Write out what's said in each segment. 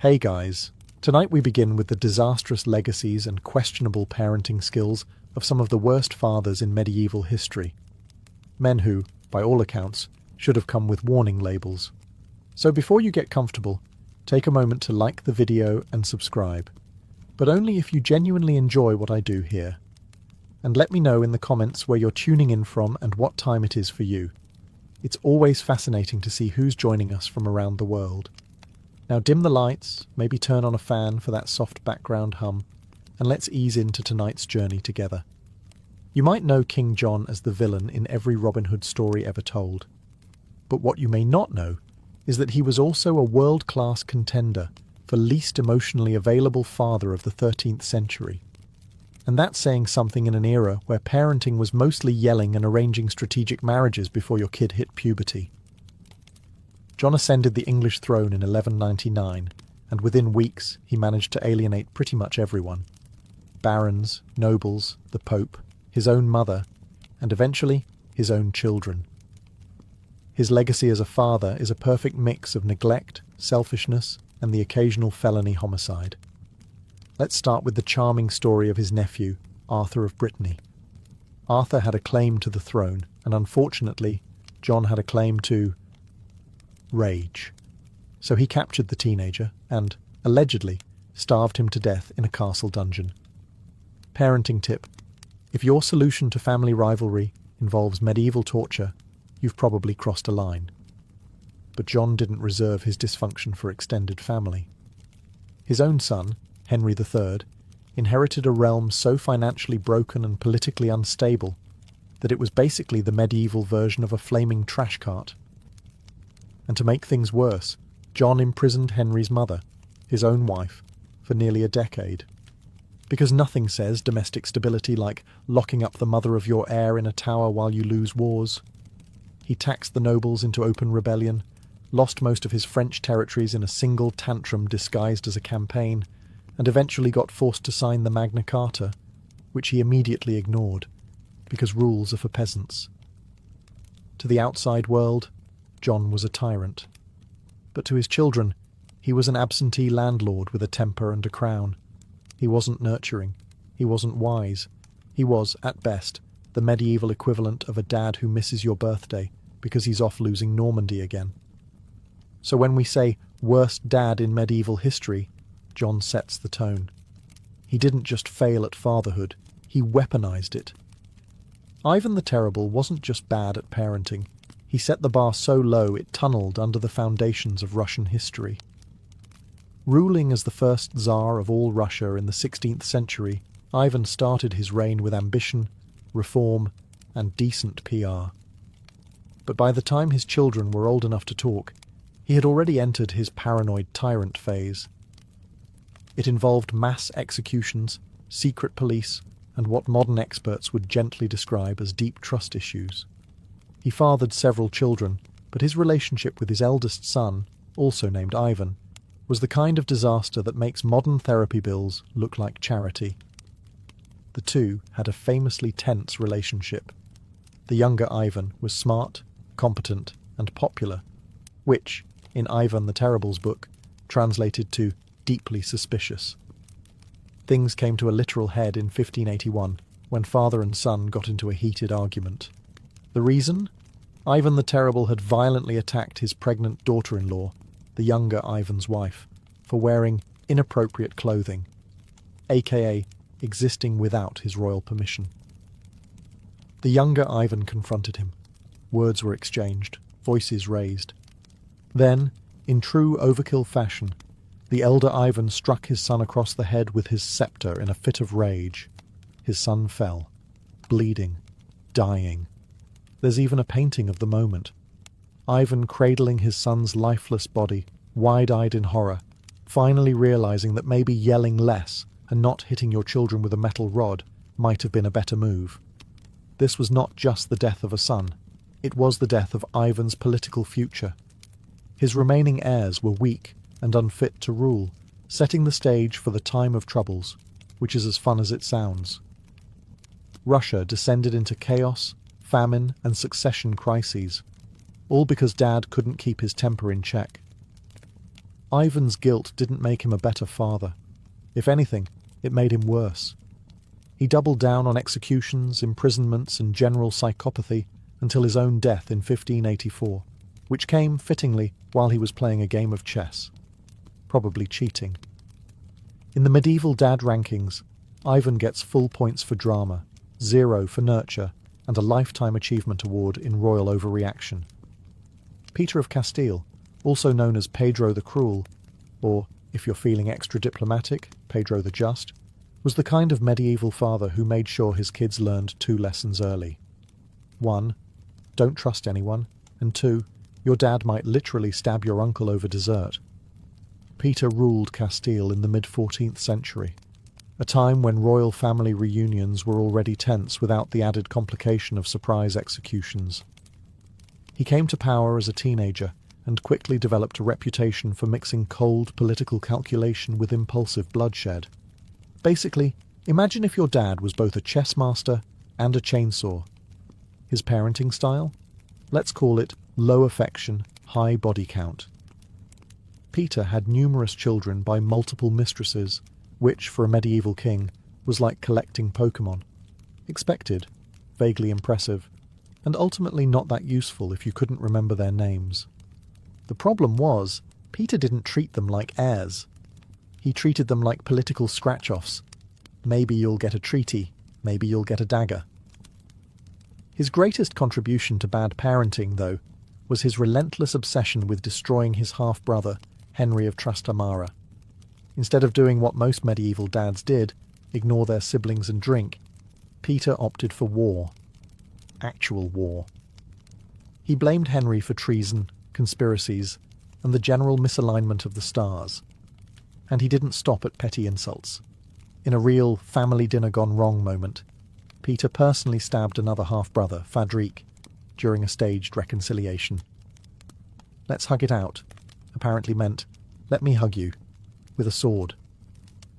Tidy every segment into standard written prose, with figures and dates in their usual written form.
Hey guys, tonight we begin with the disastrous legacies and questionable parenting skills of some of the worst fathers in medieval history. Men who, by all accounts, should have come with warning labels. So before you get comfortable, take a moment to like the video and subscribe, but only if you genuinely enjoy what I do here. And let me know in the comments where you're tuning in from and what time it is for you. It's always fascinating to see who's joining us from around the world. Now dim the lights, maybe turn on a fan for that soft background hum, and let's ease into tonight's journey together. You might know King John as the villain in every Robin Hood story ever told. But what you may not know is that he was also a world-class contender for least emotionally available father of the 13th century. And that's saying something in an era where parenting was mostly yelling and arranging strategic marriages before your kid hit puberty. John ascended the English throne in 1199, and within weeks he managed to alienate pretty much everyone. Barons, nobles, the Pope, his own mother, and eventually his own children. His legacy as a father is a perfect mix of neglect, selfishness, and the occasional felony homicide. Let's start with the charming story of his nephew, Arthur of Brittany. Arthur had a claim to the throne, and unfortunately, John had a claim to rage. So he captured the teenager and, allegedly, starved him to death in a castle dungeon. Parenting tip: if your solution to family rivalry involves medieval torture, you've probably crossed a line. But John didn't reserve his dysfunction for extended family. His own son, Henry III, inherited a realm so financially broken and politically unstable that it was basically the medieval version of a flaming trash cart. And to make things worse, John imprisoned Henry's mother, his own wife, for nearly a decade. Because nothing says domestic stability like locking up the mother of your heir in a tower while you lose wars. He taxed the nobles into open rebellion, lost most of his French territories in a single tantrum disguised as a campaign, and eventually got forced to sign the Magna Carta, which he immediately ignored, because rules are for peasants. To the outside world, John was a tyrant. But to his children, he was an absentee landlord with a temper and a crown. He wasn't nurturing. He wasn't wise. He was, at best, the medieval equivalent of a dad who misses your birthday because he's off losing Normandy again. So when we say worst dad in medieval history, John sets the tone. He didn't just fail at fatherhood, he weaponized it. Ivan the Terrible wasn't just bad at parenting. He set the bar so low it tunneled under the foundations of Russian history. Ruling as the first Tsar of all Russia in the 16th century, Ivan started his reign with ambition, reform, and decent PR. But by the time his children were old enough to talk, he had already entered his paranoid tyrant phase. It involved mass executions, secret police, and what modern experts would gently describe as deep trust issues. He fathered several children, but his relationship with his eldest son, also named Ivan, was the kind of disaster that makes modern therapy bills look like charity. The two had a famously tense relationship. The younger Ivan was smart, competent, and popular, which, in Ivan the Terrible's book, translated to deeply suspicious. Things came to a literal head in 1581, when father and son got into a heated argument. The reason? Ivan the Terrible had violently attacked his pregnant daughter-in-law, the younger Ivan's wife, for wearing inappropriate clothing, aka existing without his royal permission. The younger Ivan confronted him. Words were exchanged, voices raised. Then, in true overkill fashion, the elder Ivan struck his son across the head with his scepter in a fit of rage. His son fell, bleeding, dying. There's even a painting of the moment. Ivan cradling his son's lifeless body, wide-eyed in horror, finally realizing that maybe yelling less and not hitting your children with a metal rod might have been a better move. This was not just the death of a son. It was the death of Ivan's political future. His remaining heirs were weak and unfit to rule, setting the stage for the time of troubles, which is as fun as it sounds. Russia descended into chaos, famine, and succession crises, all because Dad couldn't keep his temper in check. Ivan's guilt didn't make him a better father. If anything, it made him worse. He doubled down on executions, imprisonments, and general psychopathy until his own death in 1584, which came, fittingly, while he was playing a game of chess. Probably cheating. In the medieval dad rankings, Ivan gets full points for drama, 0 for nurture, and a Lifetime Achievement Award in royal overreaction. Peter of Castile, also known as Pedro the Cruel, or, if you're feeling extra diplomatic, Pedro the Just, was the kind of medieval father who made sure his kids learned 2 lessons early. 1. Don't trust anyone, and 2. Your dad might literally stab your uncle over dessert. Peter ruled Castile in the mid-14th century, a time when royal family reunions were already tense without the added complication of surprise executions. He came to power as a teenager and quickly developed a reputation for mixing cold political calculation with impulsive bloodshed. Basically, imagine if your dad was both a chess master and a chainsaw. His parenting style? Let's call it low affection, high body count. Peter had numerous children by multiple mistresses, which, for a medieval king, was like collecting Pokemon. Expected, vaguely impressive, and ultimately not that useful if you couldn't remember their names. The problem was, Peter didn't treat them like heirs. He treated them like political scratch-offs. Maybe you'll get a treaty, maybe you'll get a dagger. His greatest contribution to bad parenting, though, was his relentless obsession with destroying his half-brother, Henry of Trastamara. Instead of doing what most medieval dads did, ignore their siblings and drink, Peter opted for war. Actual war. He blamed Henry for treason, conspiracies, and the general misalignment of the stars. And he didn't stop at petty insults. In a real family dinner gone wrong moment, Peter personally stabbed another half-brother, Fadrique, during a staged reconciliation. Let's hug it out apparently meant, let me hug you, with a sword.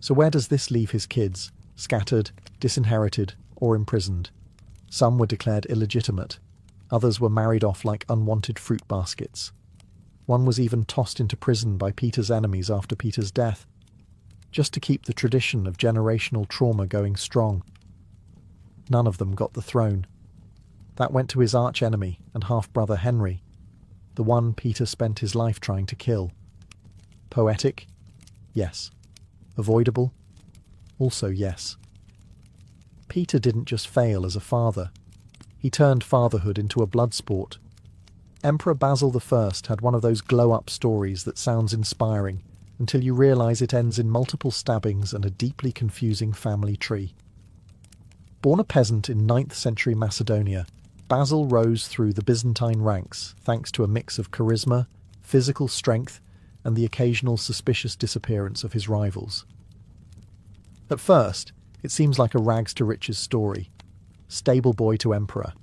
So where does this leave his kids, scattered, disinherited, or imprisoned? Some were declared illegitimate, others were married off like unwanted fruit baskets. One was even tossed into prison by Peter's enemies after Peter's death, just to keep the tradition of generational trauma going strong. None of them got the throne. That went to his arch-enemy and half-brother Henry, the one Peter spent his life trying to kill. Poetic? Yes. Avoidable? Also yes. Peter didn't just fail as a father. He turned fatherhood into a blood sport. Emperor Basil I had one of those glow-up stories that sounds inspiring until you realise it ends in multiple stabbings and a deeply confusing family tree. Born a peasant in 9th century Macedonia, Basil rose through the Byzantine ranks thanks to a mix of charisma, physical strength, and the occasional suspicious disappearance of his rivals. At first, it seems like a rags-to-riches story, stable boy to emperor.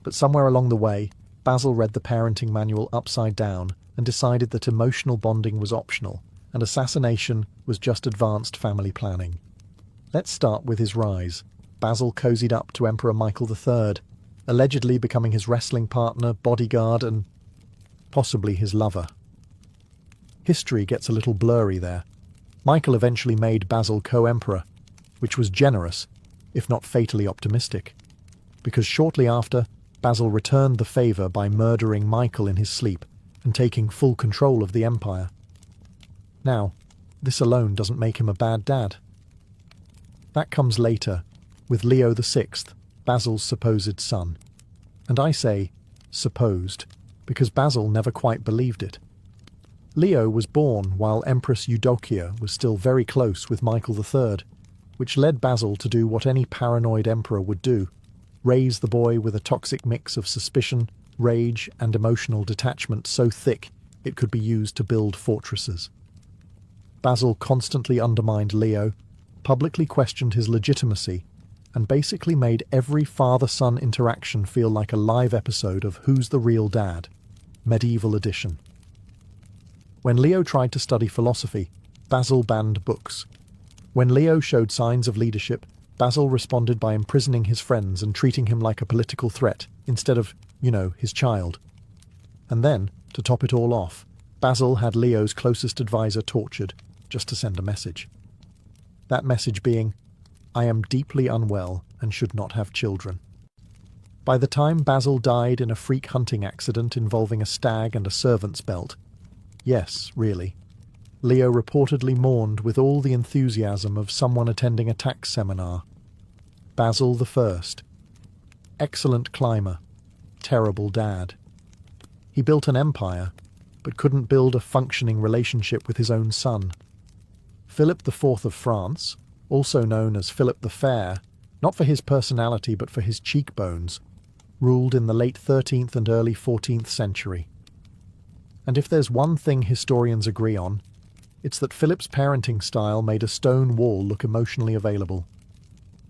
But somewhere along the way, Basil read the parenting manual upside down and decided that emotional bonding was optional, and assassination was just advanced family planning. Let's start with his rise. Basil cozied up to Emperor Michael III, allegedly becoming his wrestling partner, bodyguard, and possibly his lover. History gets a little blurry there. Michael eventually made Basil co-emperor, which was generous, if not fatally optimistic, because shortly after, Basil returned the favour by murdering Michael in his sleep and taking full control of the empire. Now, this alone doesn't make him a bad dad. That comes later, with Leo VI, Basil's supposed son. And I say supposed, because Basil never quite believed it. Leo was born while Empress Eudokia was still very close with Michael III, which led Basil to do what any paranoid emperor would do, raise the boy with a toxic mix of suspicion, rage, and emotional detachment so thick it could be used to build fortresses. Basil constantly undermined Leo, publicly questioned his legitimacy, and basically made every father-son interaction feel like a live episode of Who's the Real Dad? Medieval edition. When Leo tried to study philosophy, Basil banned books. When Leo showed signs of leadership, Basil responded by imprisoning his friends and treating him like a political threat, instead of, his child. And then, to top it all off, Basil had Leo's closest advisor tortured just to send a message. That message being, "I am deeply unwell and should not have children." By the time Basil died in a freak hunting accident involving a stag and a servant's belt, yes, really, Leo reportedly mourned with all the enthusiasm of someone attending a tax seminar. Basil I. Excellent climber, terrible dad. He built an empire, but couldn't build a functioning relationship with his own son. Philip IV of France, also known as Philip the Fair, not for his personality but for his cheekbones, ruled in the late 13th and early 14th century. And if there's one thing historians agree on, it's that Philip's parenting style made a stone wall look emotionally available.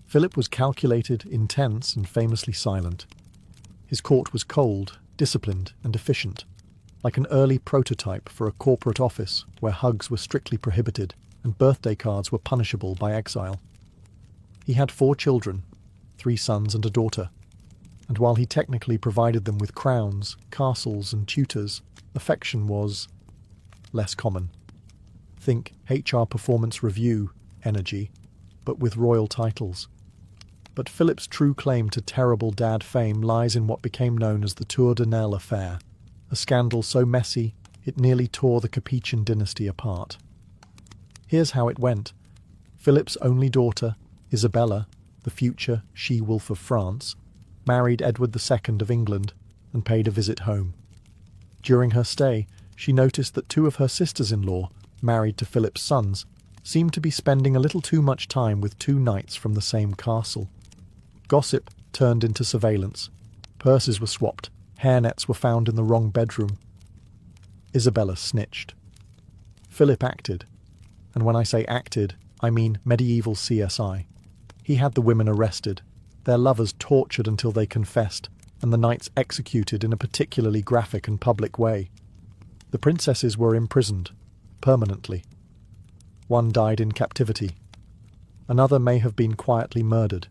Philip was calculated, intense, and famously silent. His court was cold, disciplined, and efficient, like an early prototype for a corporate office where hugs were strictly prohibited and birthday cards were punishable by exile. He had 4 children, 3 sons and a daughter, and while he technically provided them with crowns, castles, and tutors, affection was less common. Think HR performance review energy, but with royal titles. But Philip's true claim to terrible dad fame lies in what became known as the Tour de Nesle affair, a scandal so messy it nearly tore the Capetian dynasty apart. Here's how it went. Philip's only daughter, Isabella, the future she-wolf of France, married Edward II of England and paid a visit home. During her stay, she noticed that 2 of her sisters-in-law, married to Philip's sons, seemed to be spending a little too much time with 2 knights from the same castle. Gossip turned into surveillance. Purses were swapped. Hairnets were found in the wrong bedroom. Isabella snitched. Philip acted. And when I say acted, I mean medieval CSI. He had the women arrested, their lovers tortured until they confessed, and the knights executed in a particularly graphic and public way. The princesses were imprisoned, permanently. One died in captivity. Another may have been quietly murdered.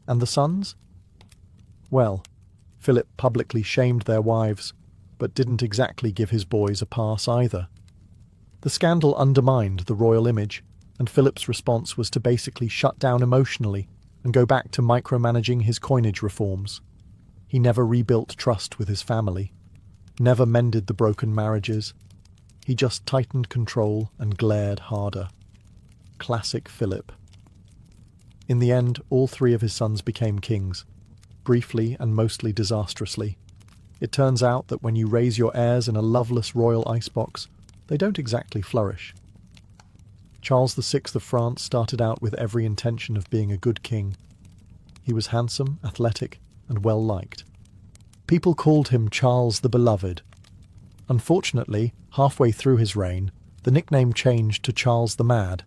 And the sons? Well, Philip publicly shamed their wives, but didn't exactly give his boys a pass either. The scandal undermined the royal image, and Philip's response was to basically shut down emotionally and go back to micromanaging his coinage reforms. He never rebuilt trust with his family, never mended the broken marriages. He just tightened control and glared harder. Classic Philip. In the end, all 3 of his sons became kings, briefly and mostly disastrously. It turns out that when you raise your heirs in a loveless royal icebox, they don't exactly flourish. Charles VI of France started out with every intention of being a good king. He was handsome, athletic, and well-liked. People called him Charles the Beloved. Unfortunately, halfway through his reign, the nickname changed to Charles the Mad.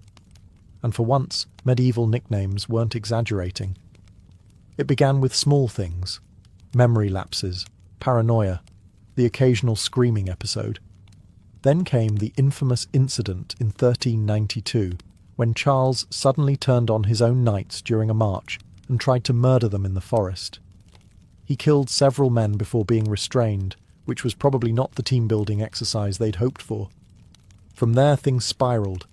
And for once, medieval nicknames weren't exaggerating. It began with small things: memory lapses, paranoia, the occasional screaming episode. Then came the infamous incident in 1392, when Charles suddenly turned on his own knights during a march and tried to murder them in the forest. He killed several men before being restrained, which was probably not the team-building exercise they'd hoped for. From there things spiraled.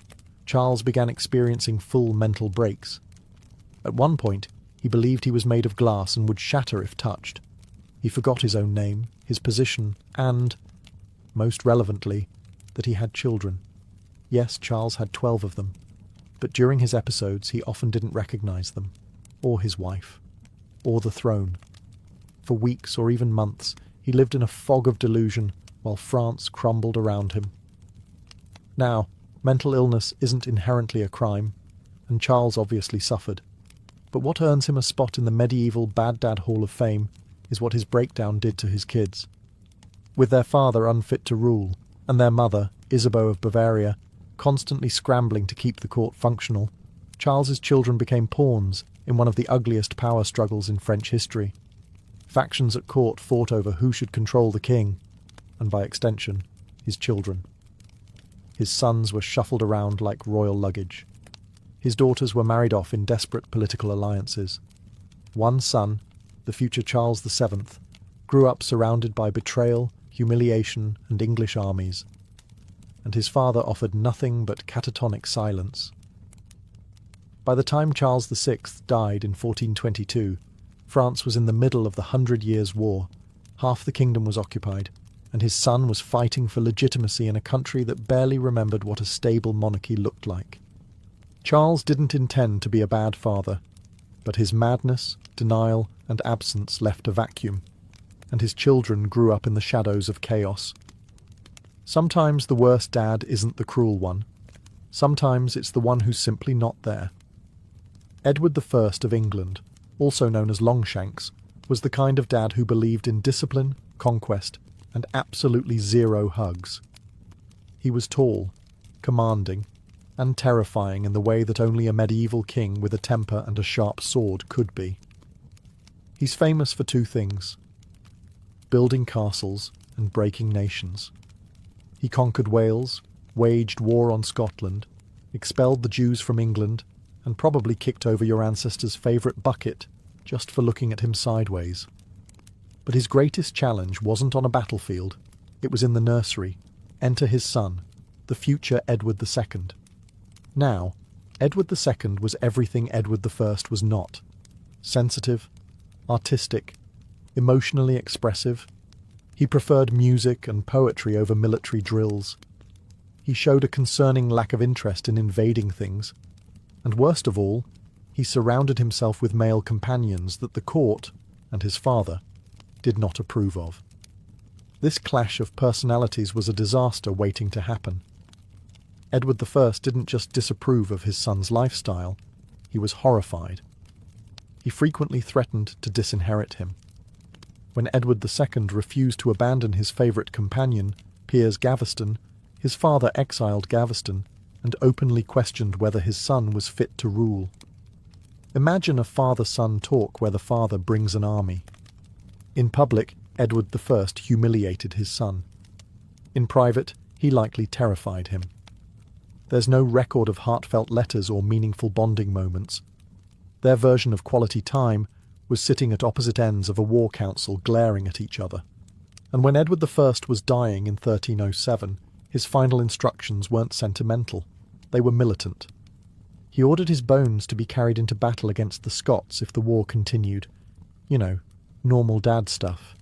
Charles began experiencing full mental breaks. At one point, he believed he was made of glass and would shatter if touched. He forgot his own name, his position, and, most relevantly, that he had children. Yes, Charles had 12 of them, but during his episodes he often didn't recognize them, or his wife, or the throne. For weeks or even months, he lived in a fog of delusion while France crumbled around him. Now, mental illness isn't inherently a crime, and Charles obviously suffered. But what earns him a spot in the medieval Bad Dad Hall of Fame is what his breakdown did to his kids. With their father unfit to rule, and their mother, Isabeau of Bavaria, constantly scrambling to keep the court functional, Charles's children became pawns in one of the ugliest power struggles in French history. Factions at court fought over who should control the king, and by extension, his children. His sons were shuffled around like royal luggage. His daughters were married off in desperate political alliances. One son, the future Charles VII, grew up surrounded by betrayal, humiliation, and English armies, and his father offered nothing but catatonic silence. By the time Charles VI died in 1422, France was in the middle of the 100 Years' War, half the kingdom was occupied, and his son was fighting for legitimacy in a country that barely remembered what a stable monarchy looked like. Charles didn't intend to be a bad father, but his madness, denial, and absence left a vacuum, and his children grew up in the shadows of chaos. Sometimes the worst dad isn't the cruel one. Sometimes it's the one who's simply not there. Edward I of England, also known as Longshanks, was the kind of dad who believed in discipline, conquest, and absolutely zero hugs. He was tall, commanding, and terrifying in the way that only a medieval king with a temper and a sharp sword could be. He's famous for two things: building castles and breaking nations. He conquered Wales, waged war on Scotland, expelled the Jews from England, and probably kicked over your ancestors' favourite bucket just for looking at him sideways. But his greatest challenge wasn't on a battlefield, it was in the nursery. Enter his son, the future Edward II. Now, Edward II was everything Edward I was not: sensitive, artistic, emotionally expressive. He preferred music and poetry over military drills. He showed a concerning lack of interest in invading things. And worst of all, he surrounded himself with male companions that the court, and his father, did not approve of. This clash of personalities was a disaster waiting to happen. Edward I didn't just disapprove of his son's lifestyle, he was horrified. He frequently threatened to disinherit him. When Edward II refused to abandon his favourite companion, Piers Gaveston, his father exiled Gaveston and openly questioned whether his son was fit to rule. Imagine a father-son talk where the father brings an army. In public, Edward I humiliated his son. In private, he likely terrified him. There's no record of heartfelt letters or meaningful bonding moments. Their version of quality time was sitting at opposite ends of a war council glaring at each other. And when Edward I was dying in 1307, his final instructions weren't sentimental, they were militant. He ordered his bones to be carried into battle against the Scots if the war continued. You know, normal dad stuff.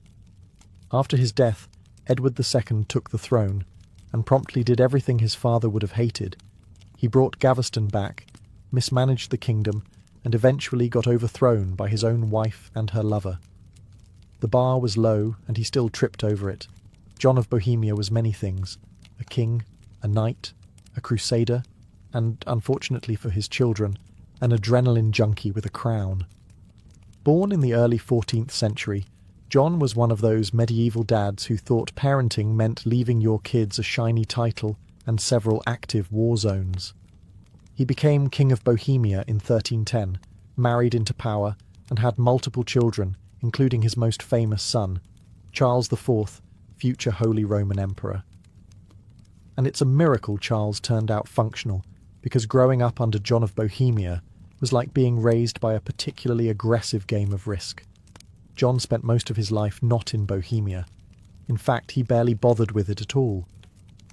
After his death, Edward II took the throne, and promptly did everything his father would have hated. He brought Gaveston back, mismanaged the kingdom, and eventually got overthrown by his own wife and her lover. The bar was low, and he still tripped over it. John of Bohemia was many things: a king, a knight, a crusader, and, unfortunately for his children, an adrenaline junkie with a crown. Born in the early 14th century, John was one of those medieval dads who thought parenting meant leaving your kids a shiny title and several active war zones. He became King of Bohemia in 1310, married into power, and had multiple children, including his most famous son, Charles IV, future Holy Roman Emperor. And it's a miracle Charles turned out functional, because growing up under John of Bohemia was like being raised by a particularly aggressive game of Risk. John spent most of his life not in Bohemia. In fact, he barely bothered with it at all.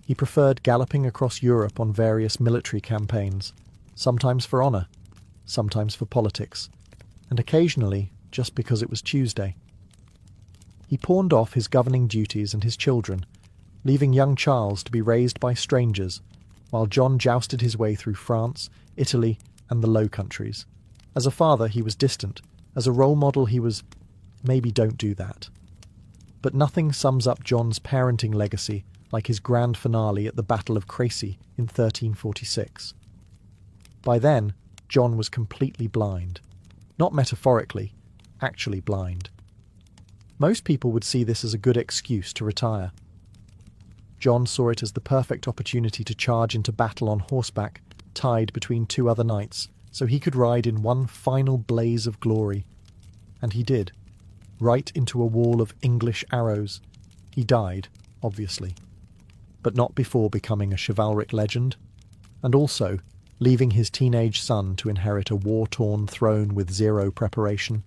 He preferred galloping across Europe on various military campaigns, sometimes for honour, sometimes for politics, and occasionally just because it was Tuesday. He pawned off his governing duties and his children, leaving young Charles to be raised by strangers, while John jousted his way through France, Italy, and the Low Countries. As a father, he was distant. As a role model, he was, maybe don't do that. But nothing sums up John's parenting legacy like his grand finale at the Battle of Crécy in 1346. By then, John was completely blind. Not metaphorically, actually blind. Most people would see this as a good excuse to retire. John saw it as the perfect opportunity to charge into battle on horseback, tied between two other knights, so he could ride in one final blaze of glory. And he did. Right into a wall of English arrows. He died, obviously. But not before becoming a chivalric legend, and also leaving his teenage son to inherit a war-torn throne with zero preparation,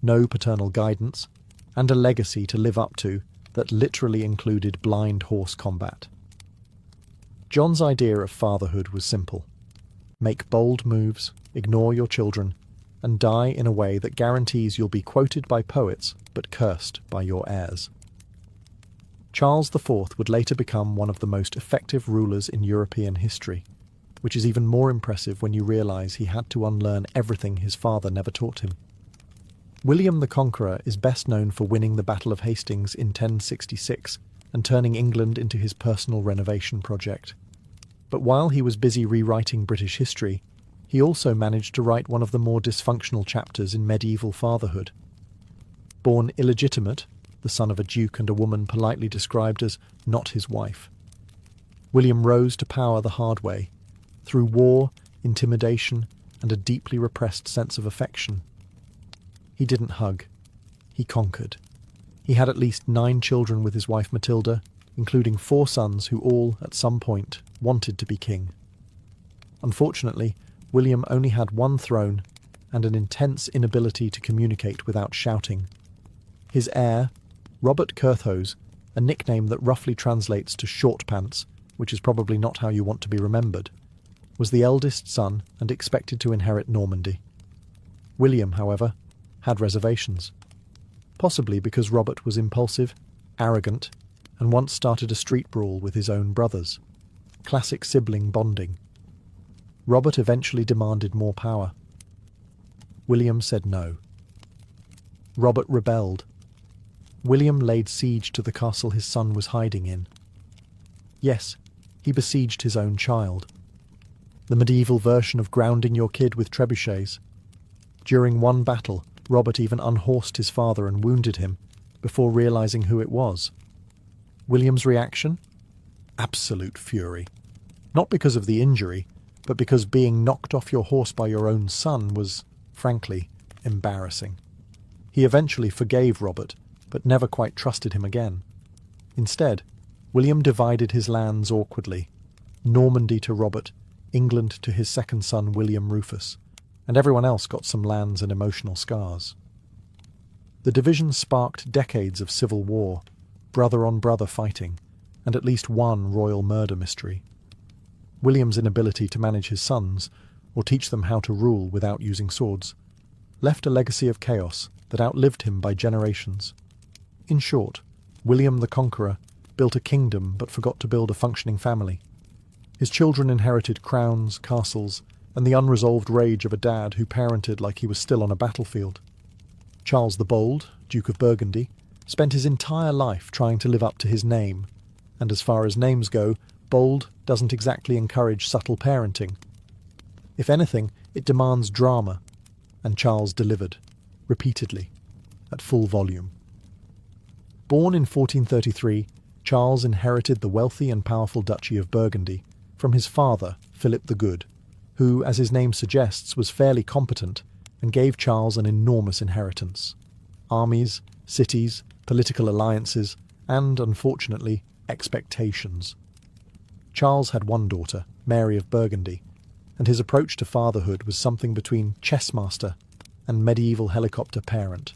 no paternal guidance, and a legacy to live up to that literally included blind horse combat. John's idea of fatherhood was simple. Make bold moves, ignore your children, and die in a way that guarantees you'll be quoted by poets but cursed by your heirs. Charles IV would later become one of the most effective rulers in European history, which is even more impressive when you realise he had to unlearn everything his father never taught him. William the Conqueror is best known for winning the Battle of Hastings in 1066 and turning England into his personal renovation project. But while he was busy rewriting British history, he also managed to write one of the more dysfunctional chapters in medieval fatherhood. Born illegitimate, the son of a duke and a woman politely described as not his wife, William rose to power the hard way, through war, intimidation, and a deeply repressed sense of affection. He didn't hug. He conquered. He had at least 9 children with his wife Matilda, including 4 sons who all, at some point, wanted to be king. Unfortunately, William only had one throne and an intense inability to communicate without shouting. His heir, Robert Curthose, a nickname that roughly translates to short pants, which is probably not how you want to be remembered, was the eldest son and expected to inherit Normandy. William, however, had reservations. Possibly because Robert was impulsive, arrogant, and once started a street brawl with his own brothers. Classic sibling bonding. Robert eventually demanded more power. William said no. Robert rebelled. William laid siege to the castle his son was hiding in. Yes, he besieged his own child. The medieval version of grounding your kid with trebuchets. During one battle, Robert even unhorsed his father and wounded him, before realising who it was. William's reaction? Absolute fury. Not because of the injury, but because being knocked off your horse by your own son was, frankly, embarrassing. He eventually forgave Robert, but never quite trusted him again. Instead, William divided his lands awkwardly, Normandy to Robert, England to his second son William Rufus, and everyone else got some lands and emotional scars. The division sparked decades of civil war, brother-on-brother fighting, and at least one royal murder mystery. William's inability to manage his sons, or teach them how to rule without using swords, left a legacy of chaos that outlived him by generations. In short, William the Conqueror built a kingdom but forgot to build a functioning family. His children inherited crowns, castles, and the unresolved rage of a dad who parented like he was still on a battlefield. Charles the Bold, Duke of Burgundy, spent his entire life trying to live up to his name, and as far as names go, bold doesn't exactly encourage subtle parenting. If anything, it demands drama, and Charles delivered, repeatedly, at full volume. Born in 1433, Charles inherited the wealthy and powerful Duchy of Burgundy from his father, Philip the Good, who, as his name suggests, was fairly competent and gave Charles an enormous inheritance. Armies, cities, political alliances, and, unfortunately, expectations. Charles had one daughter, Mary of Burgundy, and his approach to fatherhood was something between chessmaster and medieval helicopter parent.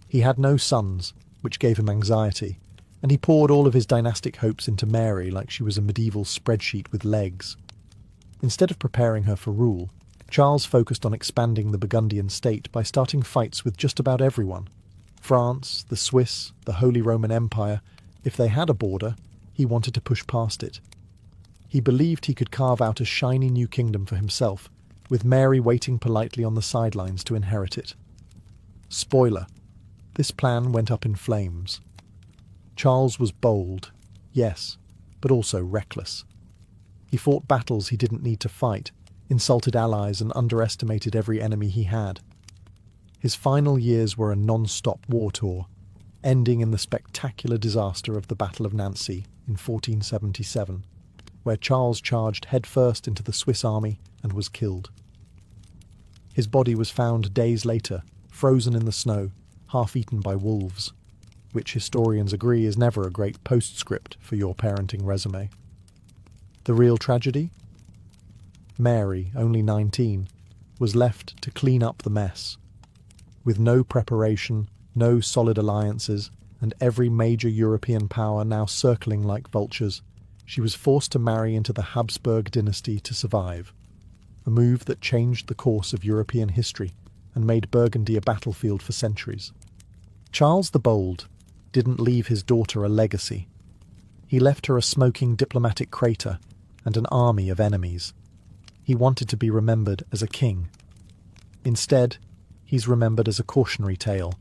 He had no sons, which gave him anxiety, and he poured all of his dynastic hopes into Mary like she was a medieval spreadsheet with legs. Instead of preparing her for rule, Charles focused on expanding the Burgundian state by starting fights with just about everyone. France, the Swiss, the Holy Roman Empire. If they had a border, he wanted to push past it. He believed he could carve out a shiny new kingdom for himself, with Mary waiting politely on the sidelines to inherit it. Spoiler: this plan went up in flames. Charles was bold, yes, but also reckless. He fought battles he didn't need to fight, insulted allies and underestimated every enemy he had. His final years were a non-stop war tour, ending in the spectacular disaster of the Battle of Nancy in 1477, where Charles charged headfirst into the Swiss army and was killed. His body was found days later, frozen in the snow, half-eaten by wolves, which historians agree is never a great postscript for your parenting resume. The real tragedy? Mary, only 19, was left to clean up the mess. With no preparation, no solid alliances, and every major European power now circling like vultures, she was forced to marry into the Habsburg dynasty to survive, a move that changed the course of European history and made Burgundy a battlefield for centuries. Charles the Bold didn't leave his daughter a legacy. He left her a smoking diplomatic crater and an army of enemies. He wanted to be remembered as a king. Instead, he's remembered as a cautionary tale,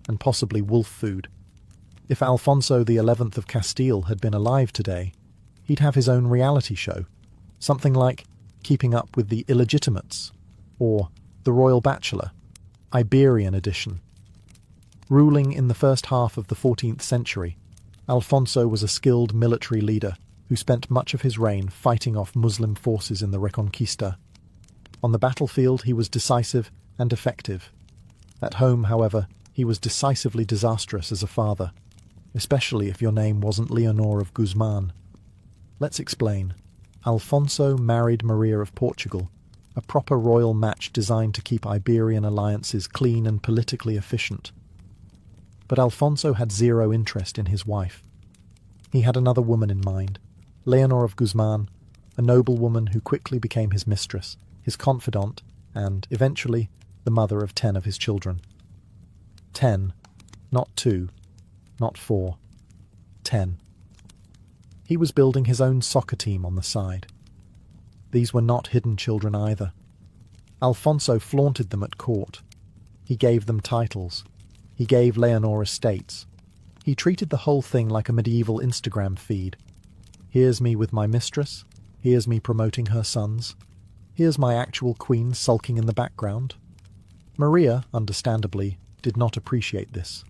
and possibly wolf food. If Alfonso XI of Castile had been alive today, he'd have his own reality show, something like Keeping Up with the Illegitimates, or The Royal Bachelor, Iberian edition. Ruling in the first half of the 14th century, Alfonso was a skilled military leader who spent much of his reign fighting off Muslim forces in the Reconquista. On the battlefield, he was decisive and effective. At home, however, he was decisively disastrous as a father, especially if your name wasn't Leonor of Guzman. Let's explain. Alfonso married Maria of Portugal, a proper royal match designed to keep Iberian alliances clean and politically efficient. But Alfonso had zero interest in his wife. He had another woman in mind, Leonor of Guzman, a noblewoman who quickly became his mistress, his confidant, and, eventually, the mother of 10 of his children. 10, not 2, not 4, 10. He was building his own soccer team on the side. These were not hidden children either. Alfonso flaunted them at court. He gave them titles. He gave Leonor estates. He treated the whole thing like a medieval Instagram feed. Here's me with my mistress. Here's me promoting her sons. Here's my actual queen sulking in the background. Maria, understandably, did not appreciate this.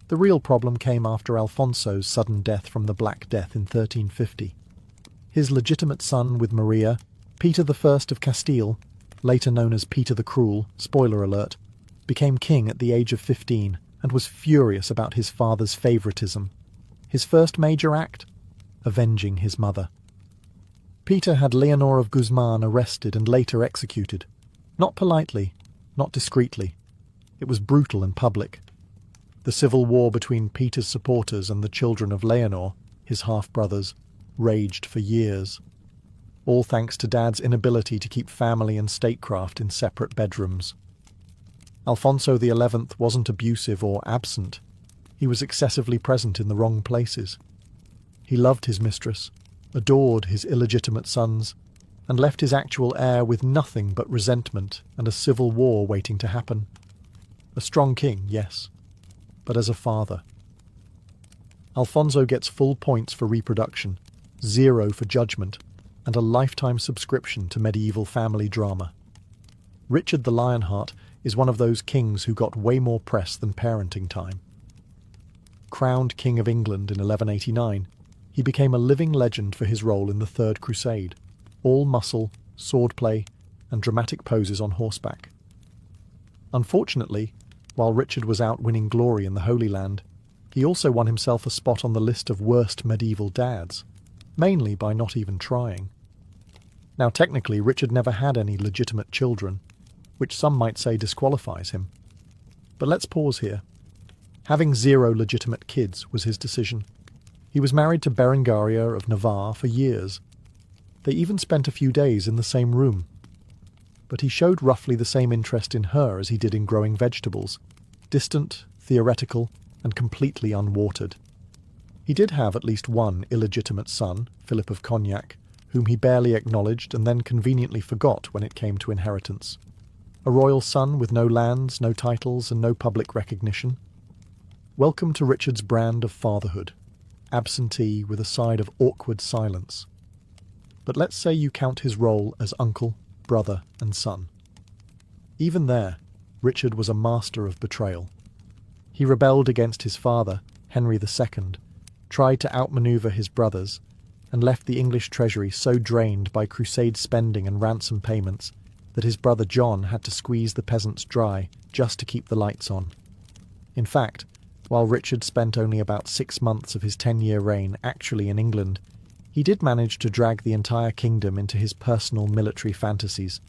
The real problem came after Alfonso's sudden death from the Black Death in 1350. His legitimate son with Maria, Peter I of Castile, later known as Peter the Cruel, spoiler alert, became king at the age of 15 and was furious about his father's favoritism. His first major act? Avenging his mother. Peter had Leonor of Guzman arrested and later executed. Not politely, not discreetly. It was brutal and public. The civil war between Peter's supporters and the children of Leonor, his half-brothers, raged for years. All thanks to Dad's inability to keep family and statecraft in separate bedrooms. Alfonso XI wasn't abusive or absent. He was excessively present in the wrong places. He loved his mistress, adored his illegitimate sons, and left his actual heir with nothing but resentment and a civil war waiting to happen. A strong king, yes, but as a father. Alfonso gets full points for reproduction, 0 for judgment, and a lifetime subscription to medieval family drama. Richard the Lionheart is one of those kings who got way more press than parenting time. Crowned King of England in 1189, he became a living legend for his role in the Third Crusade, all muscle, swordplay, and dramatic poses on horseback. Unfortunately, while Richard was out winning glory in the Holy Land, he also won himself a spot on the list of worst medieval dads, mainly by not even trying. Now technically, Richard never had any legitimate children, which some might say disqualifies him. But let's pause here. Having 0 legitimate kids was his decision. He was married to Berengaria of Navarre for years. They even spent a few days in the same room. But he showed roughly the same interest in her as he did in growing vegetables, distant, theoretical, and completely unwatered. He did have at least one illegitimate son, Philip of Cognac, whom he barely acknowledged and then conveniently forgot when it came to inheritance. A royal son with no lands, no titles, and no public recognition. Welcome to Richard's brand of fatherhood, absentee with a side of awkward silence. But let's say you count his role as uncle, brother, and son. Even there, Richard was a master of betrayal. He rebelled against his father, Henry II, tried to outmaneuver his brothers, and left the English treasury so drained by crusade spending and ransom payments that his brother John had to squeeze the peasants dry just to keep the lights on. In fact, while Richard spent only about 6 months of his 10-year reign actually in England, he did manage to drag the entire kingdom into his personal military fantasies.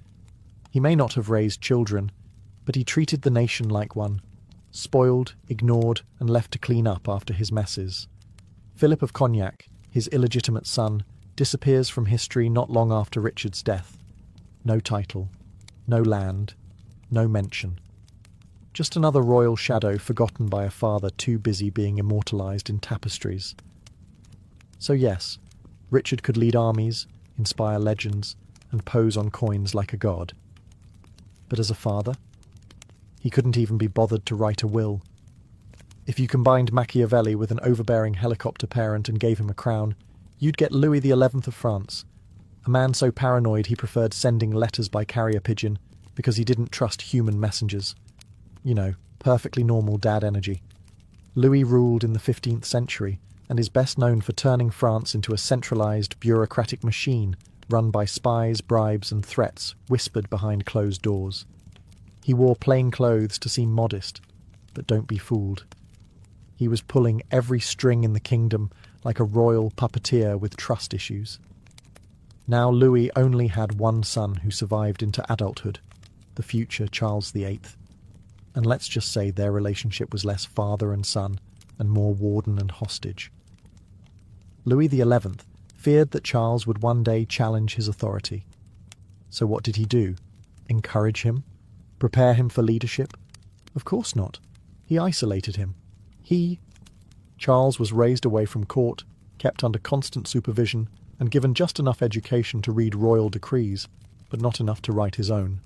He may not have raised children, but he treated the nation like one. spoiled, ignored, and left to clean up after his messes. Philip of Cognac, his illegitimate son, disappears from history not long after Richard's death. No title, no land, no mention. Just another royal shadow forgotten by a father too busy being immortalised in tapestries. So yes, Richard could lead armies, inspire legends, and pose on coins like a god. But as a father, he couldn't even be bothered to write a will. If you combined Machiavelli with an overbearing helicopter parent and gave him a crown, you'd get Louis XI of France, a man so paranoid he preferred sending letters by carrier pigeon because he didn't trust human messengers. You know, perfectly normal dad energy. Louis ruled in the 15th century and is best known for turning France into a centralised bureaucratic machine run by spies, bribes and threats whispered behind closed doors. He wore plain clothes to seem modest, but don't be fooled. He was pulling every string in the kingdom like a royal puppeteer with trust issues. Now Louis only had one son who survived into adulthood, the future Charles VIII. And let's just say their relationship was less father and son and more warden and hostage. Louis XI feared that Charles would one day challenge his authority. So what did he do? Encourage him? Prepare him for leadership? Of course not. He isolated him. Charles was raised away from court, kept under constant supervision, and given just enough education to read royal decrees, but not enough to write his own.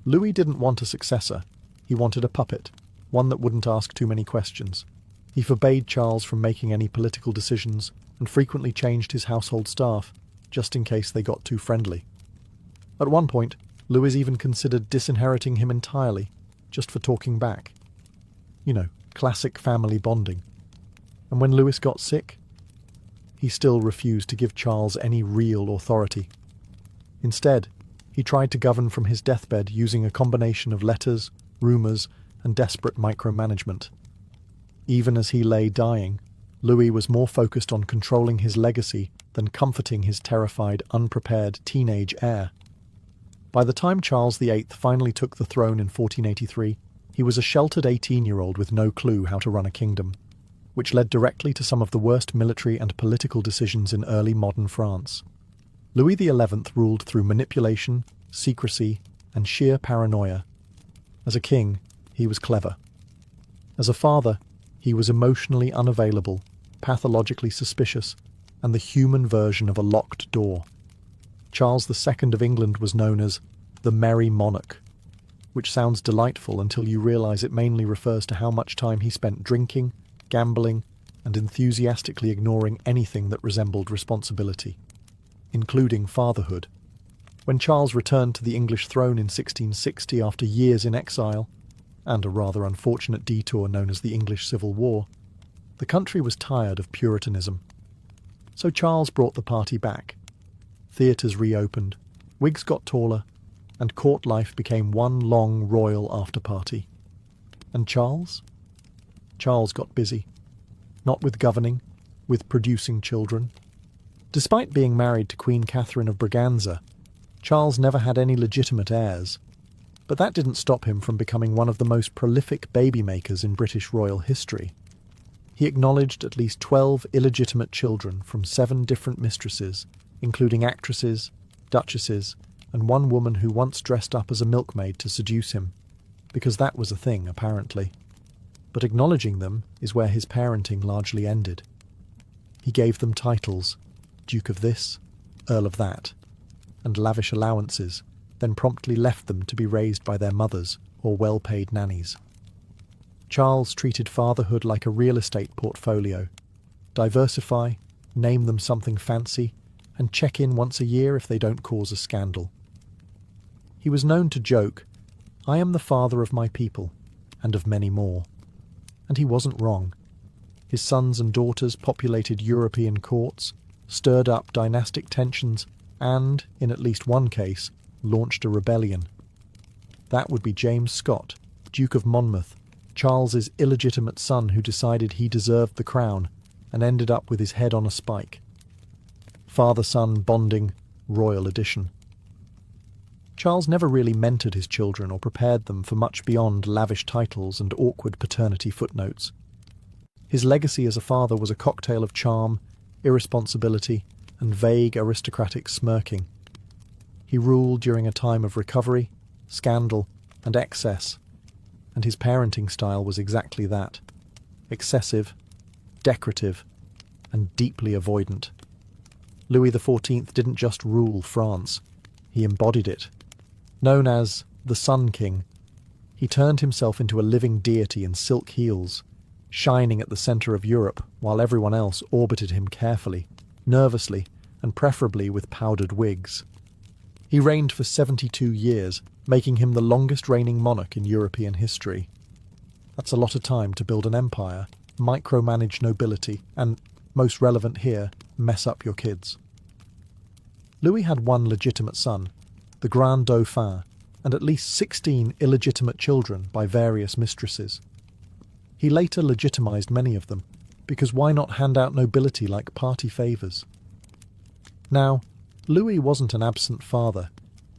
Louis didn't want a successor. He wanted a puppet, one that wouldn't ask too many questions. He forbade Charles from making any political decisions and frequently changed his household staff, just in case they got too friendly. At one point, Louis even considered disinheriting him entirely, just for talking back. You know, classic family bonding. And when Louis got sick, he still refused to give Charles any real authority. Instead, he tried to govern from his deathbed using a combination of letters, rumours, and desperate micromanagement. Even as he lay dying, Louis was more focused on controlling his legacy than comforting his terrified, unprepared teenage heir. By the time Charles VIII finally took the throne in 1483, he was a sheltered 18-year-old with no clue how to run a kingdom, which led directly to some of the worst military and political decisions in early modern France. Louis XI ruled through manipulation, secrecy, and sheer paranoia. As a king, he was clever. As a father, he was emotionally unavailable, pathologically suspicious, and the human version of a locked door. Charles II of England was known as the Merry Monarch, which sounds delightful until you realise it mainly refers to how much time he spent drinking, gambling, and enthusiastically ignoring anything that resembled responsibility, including fatherhood. When Charles returned to the English throne in 1660 after years in exile, and a rather unfortunate detour known as the English Civil War, the country was tired of Puritanism. So Charles brought the party back. Theatres reopened, wigs got taller, and court life became one long royal after-party. And Charles? Charles got busy. Not with governing, with producing children. Despite being married to Queen Catherine of Braganza, Charles never had any legitimate heirs. But that didn't stop him from becoming one of the most prolific baby-makers in British royal history. He acknowledged at least 12 illegitimate children from 7 different mistresses, including actresses, duchesses, and one woman who once dressed up as a milkmaid to seduce him, because that was a thing, apparently. But acknowledging them is where his parenting largely ended. He gave them titles, Duke of this, Earl of that, and lavish allowances, then promptly left them to be raised by their mothers or well-paid nannies. Charles treated fatherhood like a real estate portfolio. Diversify, name them something fancy, and check in once a year if they don't cause a scandal. He was known to joke, "I am the father of my people, and of many more." And he wasn't wrong. His sons and daughters populated European courts, stirred up dynastic tensions, and, in at least one case, launched a rebellion. That would be James Scott, Duke of Monmouth, Charles's illegitimate son who decided he deserved the crown and ended up with his head on a spike. Father-son bonding, royal edition. Charles never really mentored his children or prepared them for much beyond lavish titles and awkward paternity footnotes. His legacy as a father was a cocktail of charm, irresponsibility, and vague aristocratic smirking. He ruled during a time of recovery, scandal, and excess, and his parenting style was exactly that: excessive, decorative, and deeply avoidant. Louis XIV didn't just rule France, he embodied it. Known as the Sun King, he turned himself into a living deity in silk heels, shining at the centre of Europe while everyone else orbited him carefully, nervously, and preferably with powdered wigs. He reigned for 72 years, making him the longest reigning monarch in European history. That's a lot of time to build an empire, micromanage nobility, and, most relevant here, mess up your kids. Louis had one legitimate son, the Grand Dauphin, and at least 16 illegitimate children by various mistresses. He later legitimized many of them, because why not hand out nobility like party favours? Now, Louis wasn't an absent father.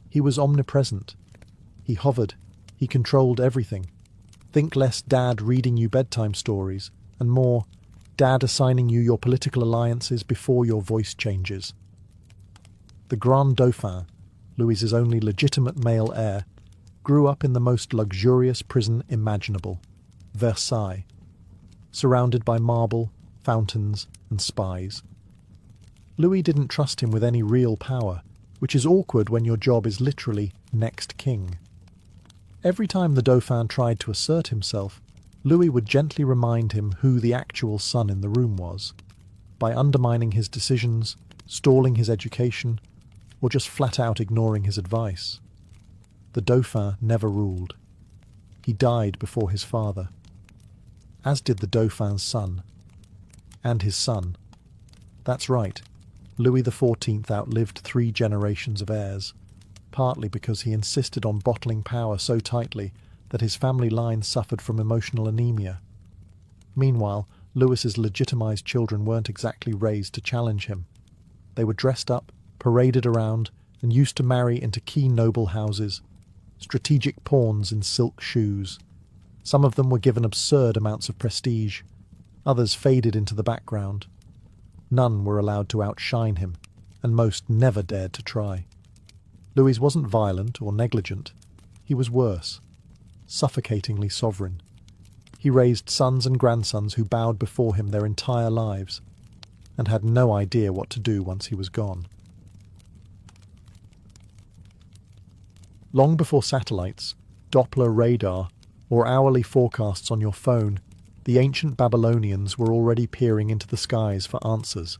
He was omnipresent. He hovered. He controlled everything. Think less Dad reading you bedtime stories, and more Dad assigning you your political alliances before your voice changes. The Grand Dauphin, Louis's only legitimate male heir, grew up in the most luxurious prison imaginable, Versailles, surrounded by marble, fountains, and spies. Louis didn't trust him with any real power, which is awkward when your job is literally next king. Every time the Dauphin tried to assert himself, Louis would gently remind him who the actual son in the room was, by undermining his decisions, stalling his education, or just flat out ignoring his advice. The Dauphin never ruled. He died before his father, as did the Dauphin's son, and his son. That's right, Louis XIV outlived 3 generations of heirs, partly because he insisted on bottling power so tightly that his family line suffered from emotional anemia. Meanwhile, Louis's legitimized children weren't exactly raised to challenge him. They were dressed up, paraded around, and used to marry into key noble houses, strategic pawns in silk shoes. Some of them were given absurd amounts of prestige. Others faded into the background. None were allowed to outshine him, and most never dared to try. Louis wasn't violent or negligent. He was worse, suffocatingly sovereign. He raised sons and grandsons who bowed before him their entire lives, and had no idea what to do once he was gone. Long before satellites, Doppler radar, or hourly forecasts on your phone, the ancient Babylonians were already peering into the skies for answers.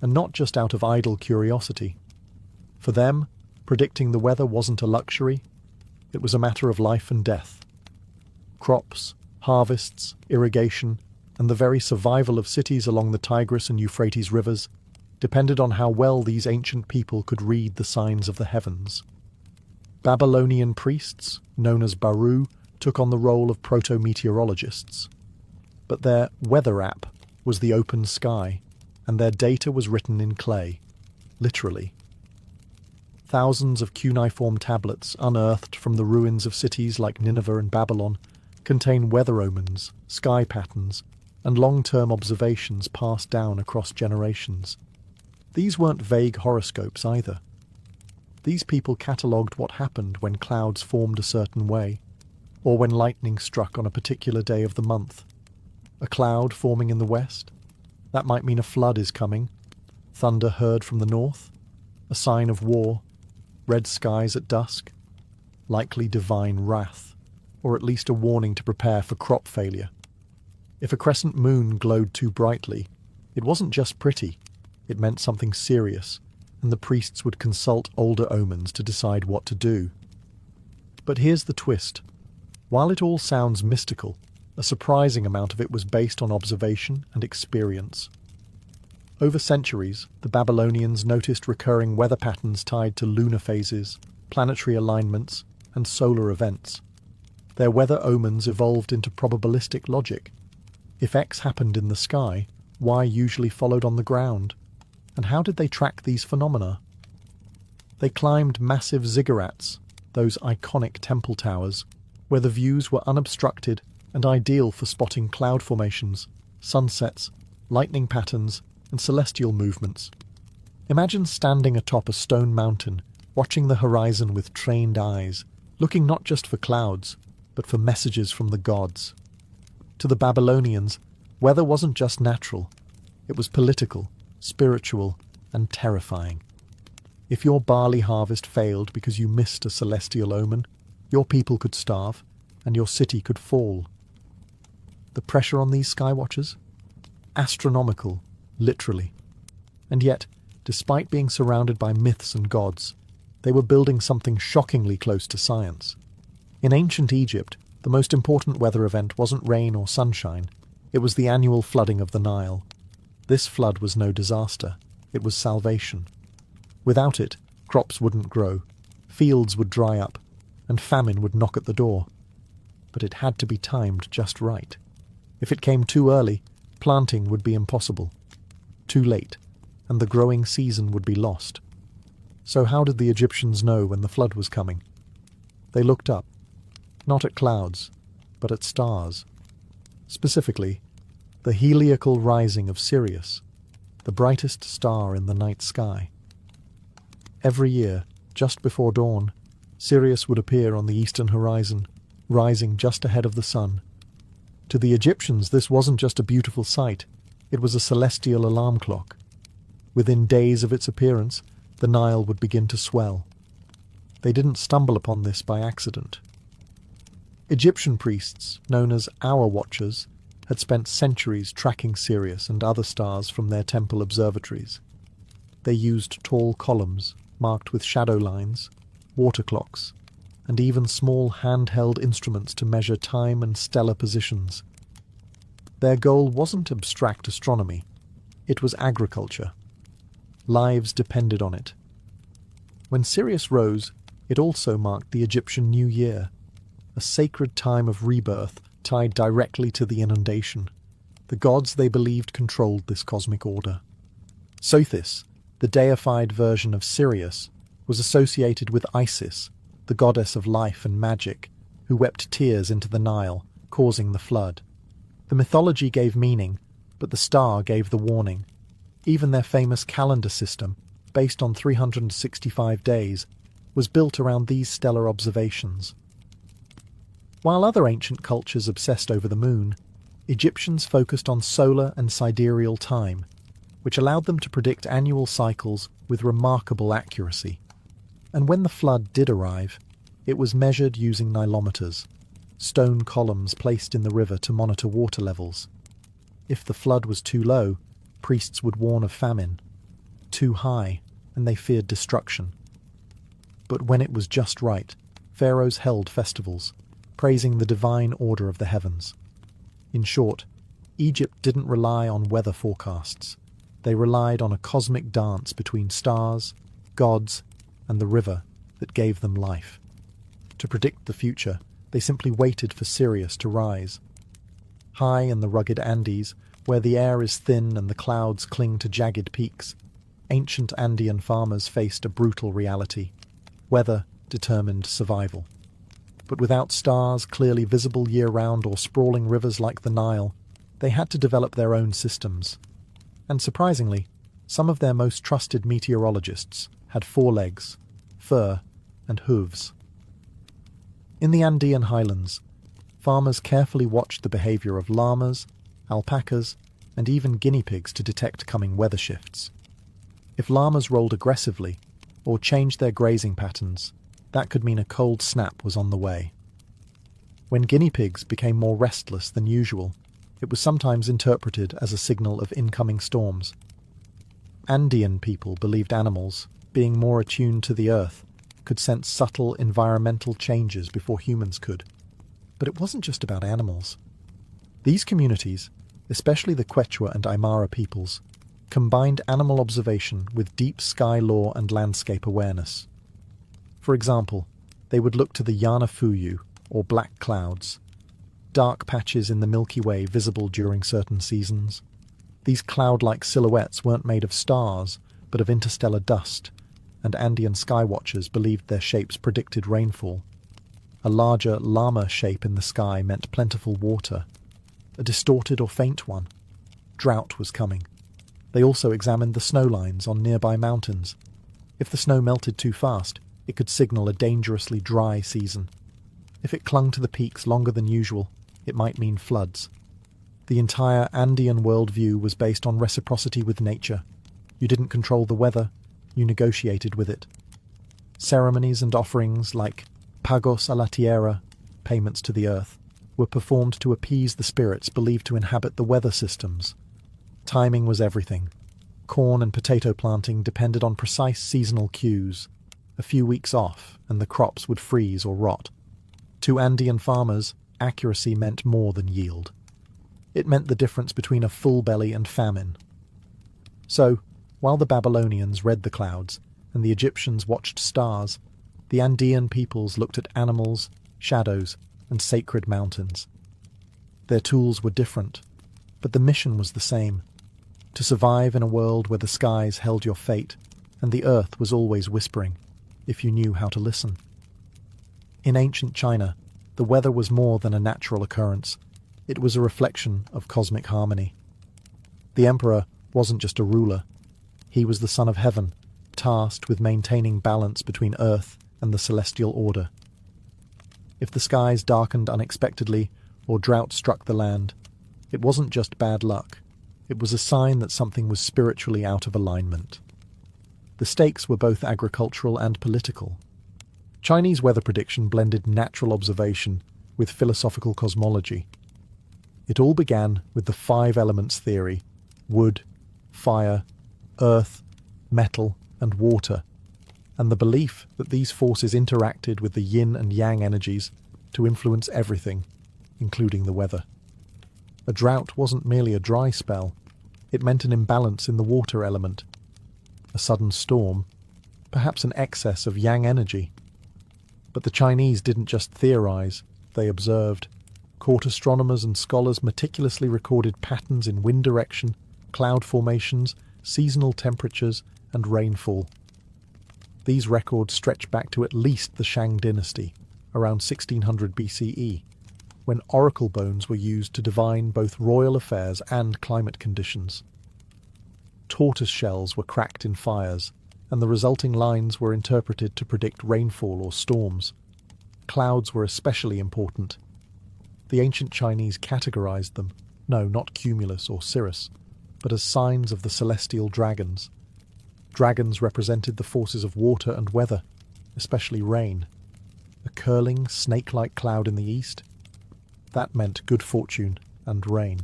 And not just out of idle curiosity. For them, predicting the weather wasn't a luxury, it was a matter of life and death. Crops, harvests, irrigation, and the very survival of cities along the Tigris and Euphrates rivers depended on how well these ancient people could read the signs of the heavens. Babylonian priests, known as Baru, took on the role of proto-meteorologists. But their weather app was the open sky, and their data was written in clay, literally. Thousands of cuneiform tablets unearthed from the ruins of cities like Nineveh and Babylon contain weather omens, sky patterns, and long-term observations passed down across generations. These weren't vague horoscopes either. These people catalogued what happened when clouds formed a certain way, or when lightning struck on a particular day of the month. A cloud forming in the west? That might mean a flood is coming. Thunder heard from the north? A sign of war? Red skies at dusk? Likely divine wrath, or at least a warning to prepare for crop failure. If a crescent moon glowed too brightly, it wasn't just pretty, it meant something serious, and the priests would consult older omens to decide what to do. But here's the twist. While it all sounds mystical, a surprising amount of it was based on observation and experience. Over centuries, the Babylonians noticed recurring weather patterns tied to lunar phases, planetary alignments, and solar events. Their weather omens evolved into probabilistic logic. If X happened in the sky, Y usually followed on the ground. And how did they track these phenomena? They climbed massive ziggurats, those iconic temple towers, where the views were unobstructed and ideal for spotting cloud formations, sunsets, lightning patterns, and celestial movements. Imagine standing atop a stone mountain, watching the horizon with trained eyes, looking not just for clouds, but for messages from the gods. To the Babylonians, weather wasn't just natural, it was political, spiritual, and terrifying. If your barley harvest failed because you missed a celestial omen, your people could starve, and your city could fall. The pressure on these skywatchers? Astronomical, literally. And yet, despite being surrounded by myths and gods, they were building something shockingly close to science. In ancient Egypt, the most important weather event wasn't rain or sunshine, it was the annual flooding of the Nile. This flood was no disaster, it was salvation. Without it, crops wouldn't grow, fields would dry up, and famine would knock at the door. But it had to be timed just right. If it came too early, planting would be impossible. Too late, and the growing season would be lost. So how did the Egyptians know when the flood was coming? They looked up, not at clouds, but at stars. Specifically, the heliacal rising of Sirius, the brightest star in the night sky. Every year, just before dawn, Sirius would appear on the eastern horizon, rising just ahead of the sun. To the Egyptians, this wasn't just a beautiful sight, it was a celestial alarm clock. Within days of its appearance, the Nile would begin to swell. They didn't stumble upon this by accident. Egyptian priests, known as hour watchers, had spent centuries tracking Sirius and other stars from their temple observatories. They used tall columns, marked with shadow lines, water clocks, and even small handheld instruments to measure time and stellar positions. Their goal wasn't abstract astronomy, it was agriculture. Lives depended on it. When Sirius rose, it also marked the Egyptian New Year, a sacred time of rebirth tied directly to the inundation. The gods they believed controlled this cosmic order. Sothis, the deified version of Sirius, was associated with Isis, the goddess of life and magic, who wept tears into the Nile, causing the flood. The mythology gave meaning, but the star gave the warning. Even their famous calendar system, based on 365 days, was built around these stellar observations. While other ancient cultures obsessed over the moon, Egyptians focused on solar and sidereal time, which allowed them to predict annual cycles with remarkable accuracy. And when the flood did arrive, it was measured using nilometers, stone columns placed in the river to monitor water levels. If the flood was too low, priests would warn of famine. Too high, and they feared destruction. But when it was just right, pharaohs held festivals, praising the divine order of the heavens. In short, Egypt didn't rely on weather forecasts. They relied on a cosmic dance between stars, gods, and the river that gave them life. To predict the future, they simply waited for Sirius to rise. High in the rugged Andes, where the air is thin and the clouds cling to jagged peaks, ancient Andean farmers faced a brutal reality. Weather determined survival. But without stars clearly visible year-round or sprawling rivers like the Nile, they had to develop their own systems. And surprisingly, some of their most trusted meteorologists had forelegs, fur, and hooves. In the Andean highlands, farmers carefully watched the behavior of llamas, alpacas, and even guinea pigs to detect coming weather shifts. If llamas rolled aggressively, or changed their grazing patterns, that could mean a cold snap was on the way. When guinea pigs became more restless than usual, it was sometimes interpreted as a signal of incoming storms. Andean people believed animals, being more attuned to the earth, could sense subtle environmental changes before humans could. But it wasn't just about animals. These communities, especially the Quechua and Aymara peoples, combined animal observation with deep sky law and landscape awareness. For example, they would look to the Yana Fuyu, or black clouds, dark patches in the Milky Way visible during certain seasons. These cloud-like silhouettes weren't made of stars, but of interstellar dust, and Andean skywatchers believed their shapes predicted rainfall. A larger llama shape in the sky meant plentiful water. A distorted or faint one, drought was coming. They also examined the snow lines on nearby mountains. If the snow melted too fast, it could signal a dangerously dry season. If it clung to the peaks longer than usual, it might mean floods. The entire Andean worldview was based on reciprocity with nature. You didn't control the weather, you negotiated with it. Ceremonies and offerings like pagos a la tierra, payments to the earth, were performed to appease the spirits believed to inhabit the weather systems. Timing was everything. Corn and potato planting depended on precise seasonal cues. A few weeks off, and the crops would freeze or rot. To Andean farmers, accuracy meant more than yield. It meant the difference between a full belly and famine. So, while the Babylonians read the clouds and the Egyptians watched stars, the Andean peoples looked at animals, shadows, and sacred mountains. Their tools were different, but the mission was the same: to survive in a world where the skies held your fate and the earth was always whispering, if you knew how to listen. In ancient China, the weather was more than a natural occurrence. It was a reflection of cosmic harmony. The emperor wasn't just a ruler. He was the son of heaven, tasked with maintaining balance between earth and the celestial order. If the skies darkened unexpectedly or drought struck the land, it wasn't just bad luck. It was a sign that something was spiritually out of alignment. The stakes were both agricultural and political. Chinese weather prediction blended natural observation with philosophical cosmology. It all began with the 5 elements theory: wood, fire, earth, metal, and water, and the belief that these forces interacted with the yin and yang energies to influence everything, including the weather. A drought wasn't merely a dry spell, it meant an imbalance in the water element. A sudden storm, perhaps an excess of yang energy. But the Chinese didn't just theorize, they observed. Court astronomers and scholars meticulously recorded patterns in wind direction, cloud formations, seasonal temperatures, and rainfall. These records stretch back to at least the Shang dynasty, around 1600 BCE, when oracle bones were used to divine both royal affairs and climate conditions. Tortoise shells were cracked in fires, and the resulting lines were interpreted to predict rainfall or storms. Clouds were especially important. The ancient Chinese categorized them, no, not cumulus or cirrus, but as signs of the celestial dragons. Dragons represented the forces of water and weather, especially rain. A curling, snake-like cloud in the east? That meant good fortune and rain.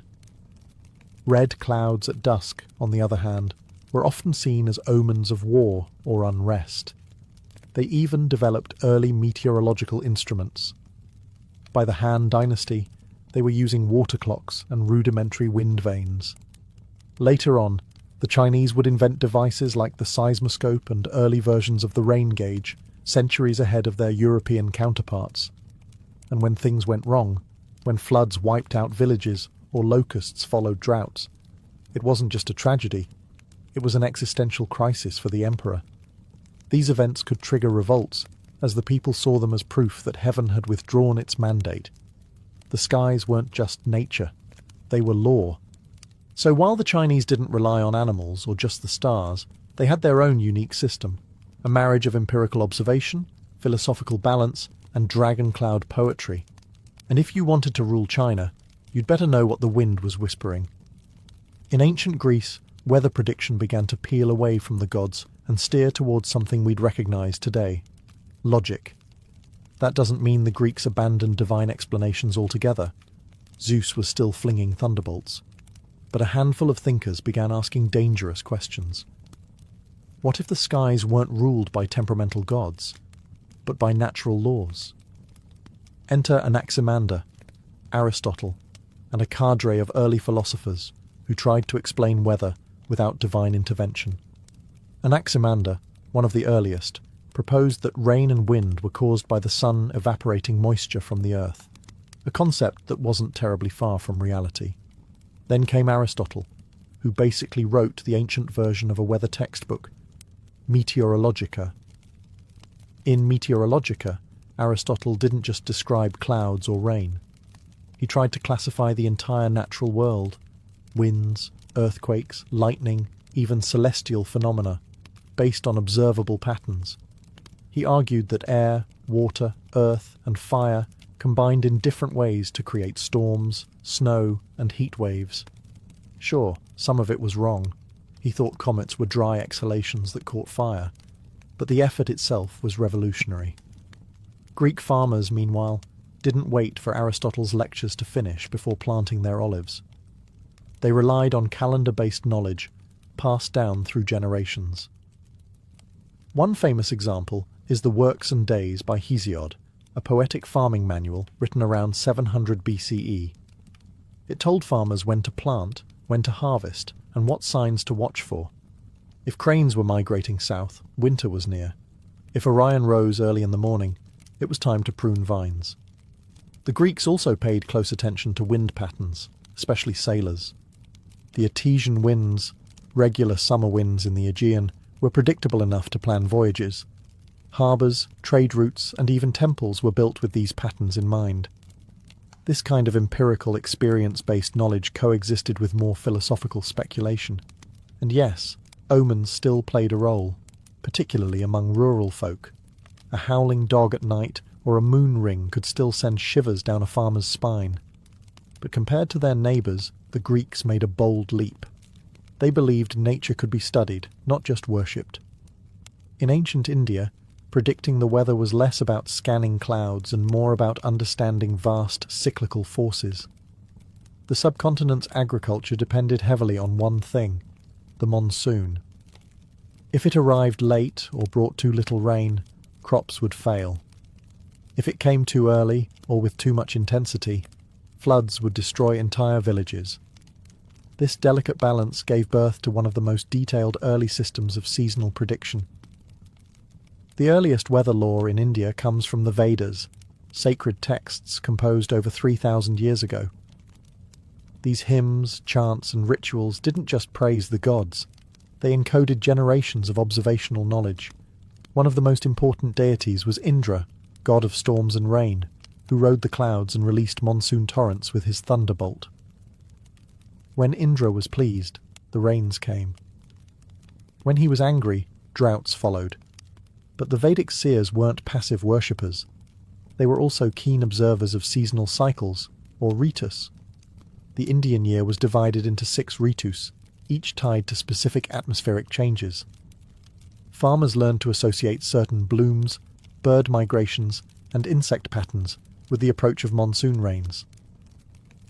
Red clouds at dusk, on the other hand, were often seen as omens of war or unrest. They even developed early meteorological instruments. By the Han Dynasty, they were using water clocks and rudimentary wind vanes. Later on, the Chinese would invent devices like the seismoscope and early versions of the rain gauge, centuries ahead of their European counterparts. And when things went wrong, when floods wiped out villages or locusts followed droughts, it wasn't just a tragedy, it was an existential crisis for the emperor. These events could trigger revolts, as the people saw them as proof that heaven had withdrawn its mandate. The skies weren't just nature, they were law. So while the Chinese didn't rely on animals or just the stars, they had their own unique system, a marriage of empirical observation, philosophical balance, and dragon cloud poetry. And if you wanted to rule China, you'd better know what the wind was whispering. In ancient Greece, weather prediction began to peel away from the gods and steer towards something we'd recognize today: logic. That doesn't mean the Greeks abandoned divine explanations altogether. Zeus was still flinging thunderbolts. But a handful of thinkers began asking dangerous questions. What if the skies weren't ruled by temperamental gods, but by natural laws? Enter Anaximander, Aristotle, and a cadre of early philosophers who tried to explain weather without divine intervention. Anaximander, one of the earliest, proposed that rain and wind were caused by the sun evaporating moisture from the earth, a concept that wasn't terribly far from reality. Then came Aristotle, who basically wrote the ancient version of a weather textbook. Meteorologica. In Meteorologica, Aristotle didn't just describe clouds or rain. He tried to classify the entire natural world: winds, earthquakes, lightning, even celestial phenomena, based on observable patterns. He argued that air, water, earth, and fire combined in different ways to create storms, snow, and heat waves. Sure, some of it was wrong. He thought comets were dry exhalations that caught fire, but the effort itself was revolutionary. Greek farmers, meanwhile, didn't wait for Aristotle's lectures to finish before planting their olives. They relied on calendar-based knowledge, passed down through generations. One famous example is The Works and Days by Hesiod, a poetic farming manual written around 700 BCE. It told farmers when to plant, when to harvest, and what signs to watch for. If cranes were migrating south, winter was near. If Orion rose early in the morning, it was time to prune vines. The Greeks also paid close attention to wind patterns, especially sailors. The Etesian winds, regular summer winds in the Aegean, were predictable enough to plan voyages. Harbours, trade routes, and even temples were built with these patterns in mind. This kind of empirical, experience-based knowledge coexisted with more philosophical speculation. And yes, omens still played a role, particularly among rural folk. A howling dog at night or a moon ring could still send shivers down a farmer's spine. But compared to their neighbours, the Greeks made a bold leap. They believed nature could be studied, not just worshipped. In ancient India, predicting the weather was less about scanning clouds and more about understanding vast cyclical forces. The subcontinent's agriculture depended heavily on one thing: the monsoon. If it arrived late or brought too little rain, crops would fail. If it came too early or with too much intensity, floods would destroy entire villages. This delicate balance gave birth to one of the most detailed early systems of seasonal prediction. The earliest weather lore in India comes from the Vedas, sacred texts composed over 3,000 years ago. These hymns, chants, and rituals didn't just praise the gods. They encoded generations of observational knowledge. One of the most important deities was Indra, god of storms and rain, who rode the clouds and released monsoon torrents with his thunderbolt. When Indra was pleased, the rains came. When he was angry, droughts followed. But the Vedic seers weren't passive worshippers. They were also keen observers of seasonal cycles, or ritus. The Indian year was divided into 6 ritus, each tied to specific atmospheric changes. Farmers learned to associate certain blooms, bird migrations, and insect patterns with the approach of monsoon rains.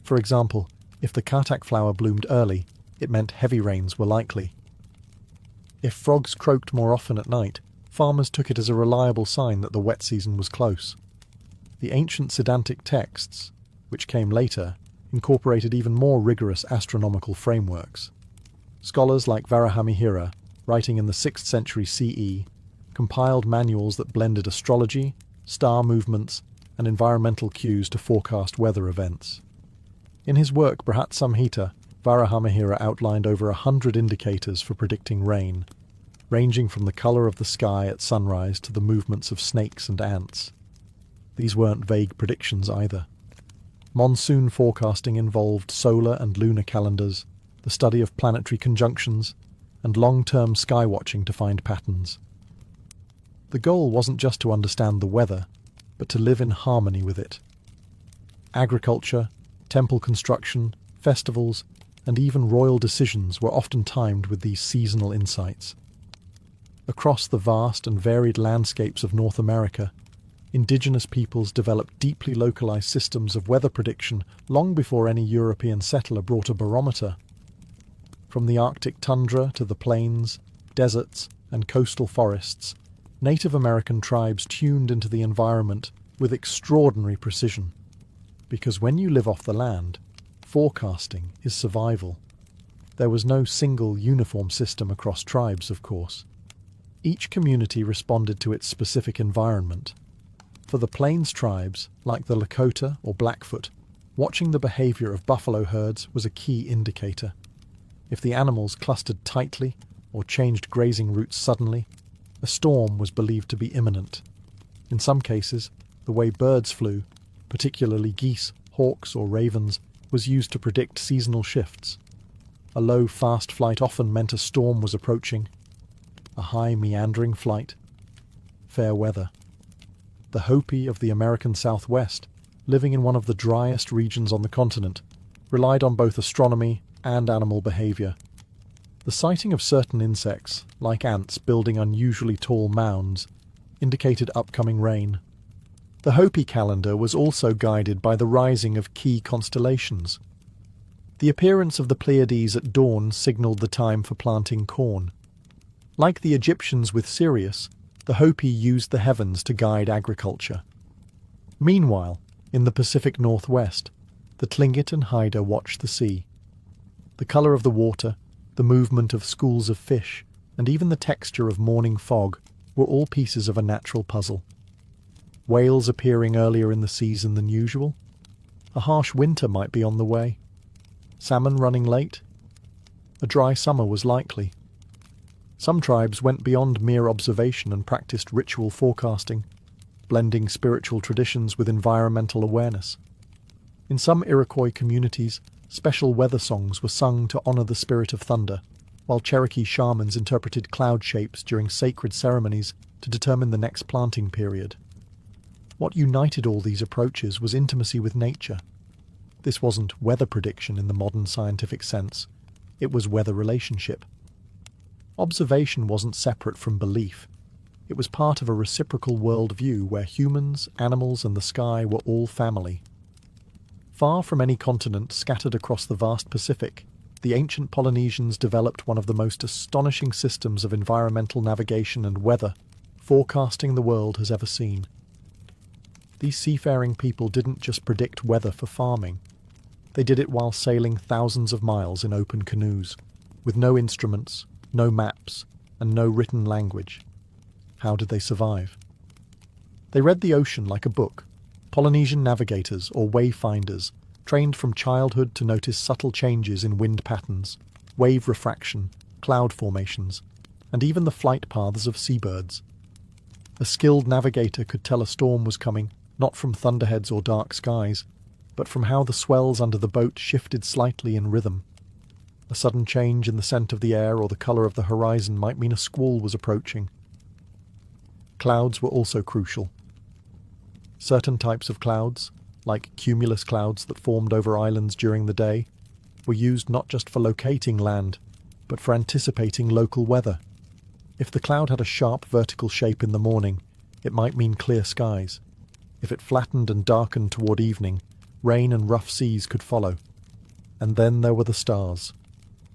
For example, if the katak flower bloomed early, it meant heavy rains were likely. If frogs croaked more often at night, farmers took it as a reliable sign that the wet season was close. The ancient Siddhantic texts, which came later, incorporated even more rigorous astronomical frameworks. Scholars like Varahamihira, writing in the 6th century CE, compiled manuals that blended astrology, star movements, and environmental cues to forecast weather events. In his work Brihat Samhita, Varahamihira outlined over 100 indicators for predicting rain, ranging from the colour of the sky at sunrise to the movements of snakes and ants. These weren't vague predictions either. Monsoon forecasting involved solar and lunar calendars, the study of planetary conjunctions, and long-term sky watching to find patterns. The goal wasn't just to understand the weather, but to live in harmony with it. Agriculture, temple construction, festivals, and even royal decisions were often timed with these seasonal insights. Across the vast and varied landscapes of North America, indigenous peoples developed deeply localized systems of weather prediction long before any European settler brought a barometer. From the Arctic tundra to the plains, deserts, and coastal forests, Native American tribes tuned into the environment with extraordinary precision. Because when you live off the land, forecasting is survival. There was no single uniform system across tribes, of course. Each community responded to its specific environment. For the Plains tribes, like the Lakota or Blackfoot, watching the behavior of buffalo herds was a key indicator. If the animals clustered tightly or changed grazing routes suddenly, A storm was believed to be imminent. In some cases, the way birds flew, particularly geese, hawks, or ravens, was used to predict seasonal shifts. A low, fast flight often meant a storm was approaching. A high, meandering flight. Fair weather. The Hopi of the American Southwest, living in one of the driest regions on the continent, relied on both astronomy and animal behavior. The sighting of certain insects, like ants building unusually tall mounds, indicated upcoming rain. The Hopi calendar was also guided by the rising of key constellations. The appearance of the Pleiades at dawn signaled the time for planting corn. Like the Egyptians with Sirius, the Hopi used the heavens to guide agriculture. Meanwhile, in the Pacific Northwest, the Tlingit and Haida watched the sea. The colour of the water, the movement of schools of fish, and even the texture of morning fog were all pieces of a natural puzzle. Whales appearing earlier in the season than usual? A harsh winter might be on the way. Salmon running late? A dry summer was likely. Some tribes went beyond mere observation and practiced ritual forecasting, blending spiritual traditions with environmental awareness. In some Iroquois communities, special weather songs were sung to honor the spirit of thunder, while Cherokee shamans interpreted cloud shapes during sacred ceremonies to determine the next planting period. What united all these approaches was intimacy with nature. This wasn't weather prediction in the modern scientific sense. It was weather relationship. Observation wasn't separate from belief. It was part of a reciprocal worldview where humans, animals, and the sky were all family. Far from any continent scattered across the vast Pacific, the ancient Polynesians developed one of the most astonishing systems of environmental navigation and weather forecasting the world has ever seen. These seafaring people didn't just predict weather for farming. They did it while sailing thousands of miles in open canoes, with no instruments, no maps, and no written language. How did they survive? They read the ocean like a book. Polynesian navigators, or wayfinders, trained from childhood to notice subtle changes in wind patterns, wave refraction, cloud formations, and even the flight paths of seabirds. A skilled navigator could tell a storm was coming, not from thunderheads or dark skies, but from how the swells under the boat shifted slightly in rhythm. A sudden change in the scent of the air or the colour of the horizon might mean a squall was approaching. Clouds were also crucial. Certain types of clouds, like cumulus clouds that formed over islands during the day, were used not just for locating land, but for anticipating local weather. If the cloud had a sharp vertical shape in the morning, it might mean clear skies. If it flattened and darkened toward evening, rain and rough seas could follow. And then there were the stars.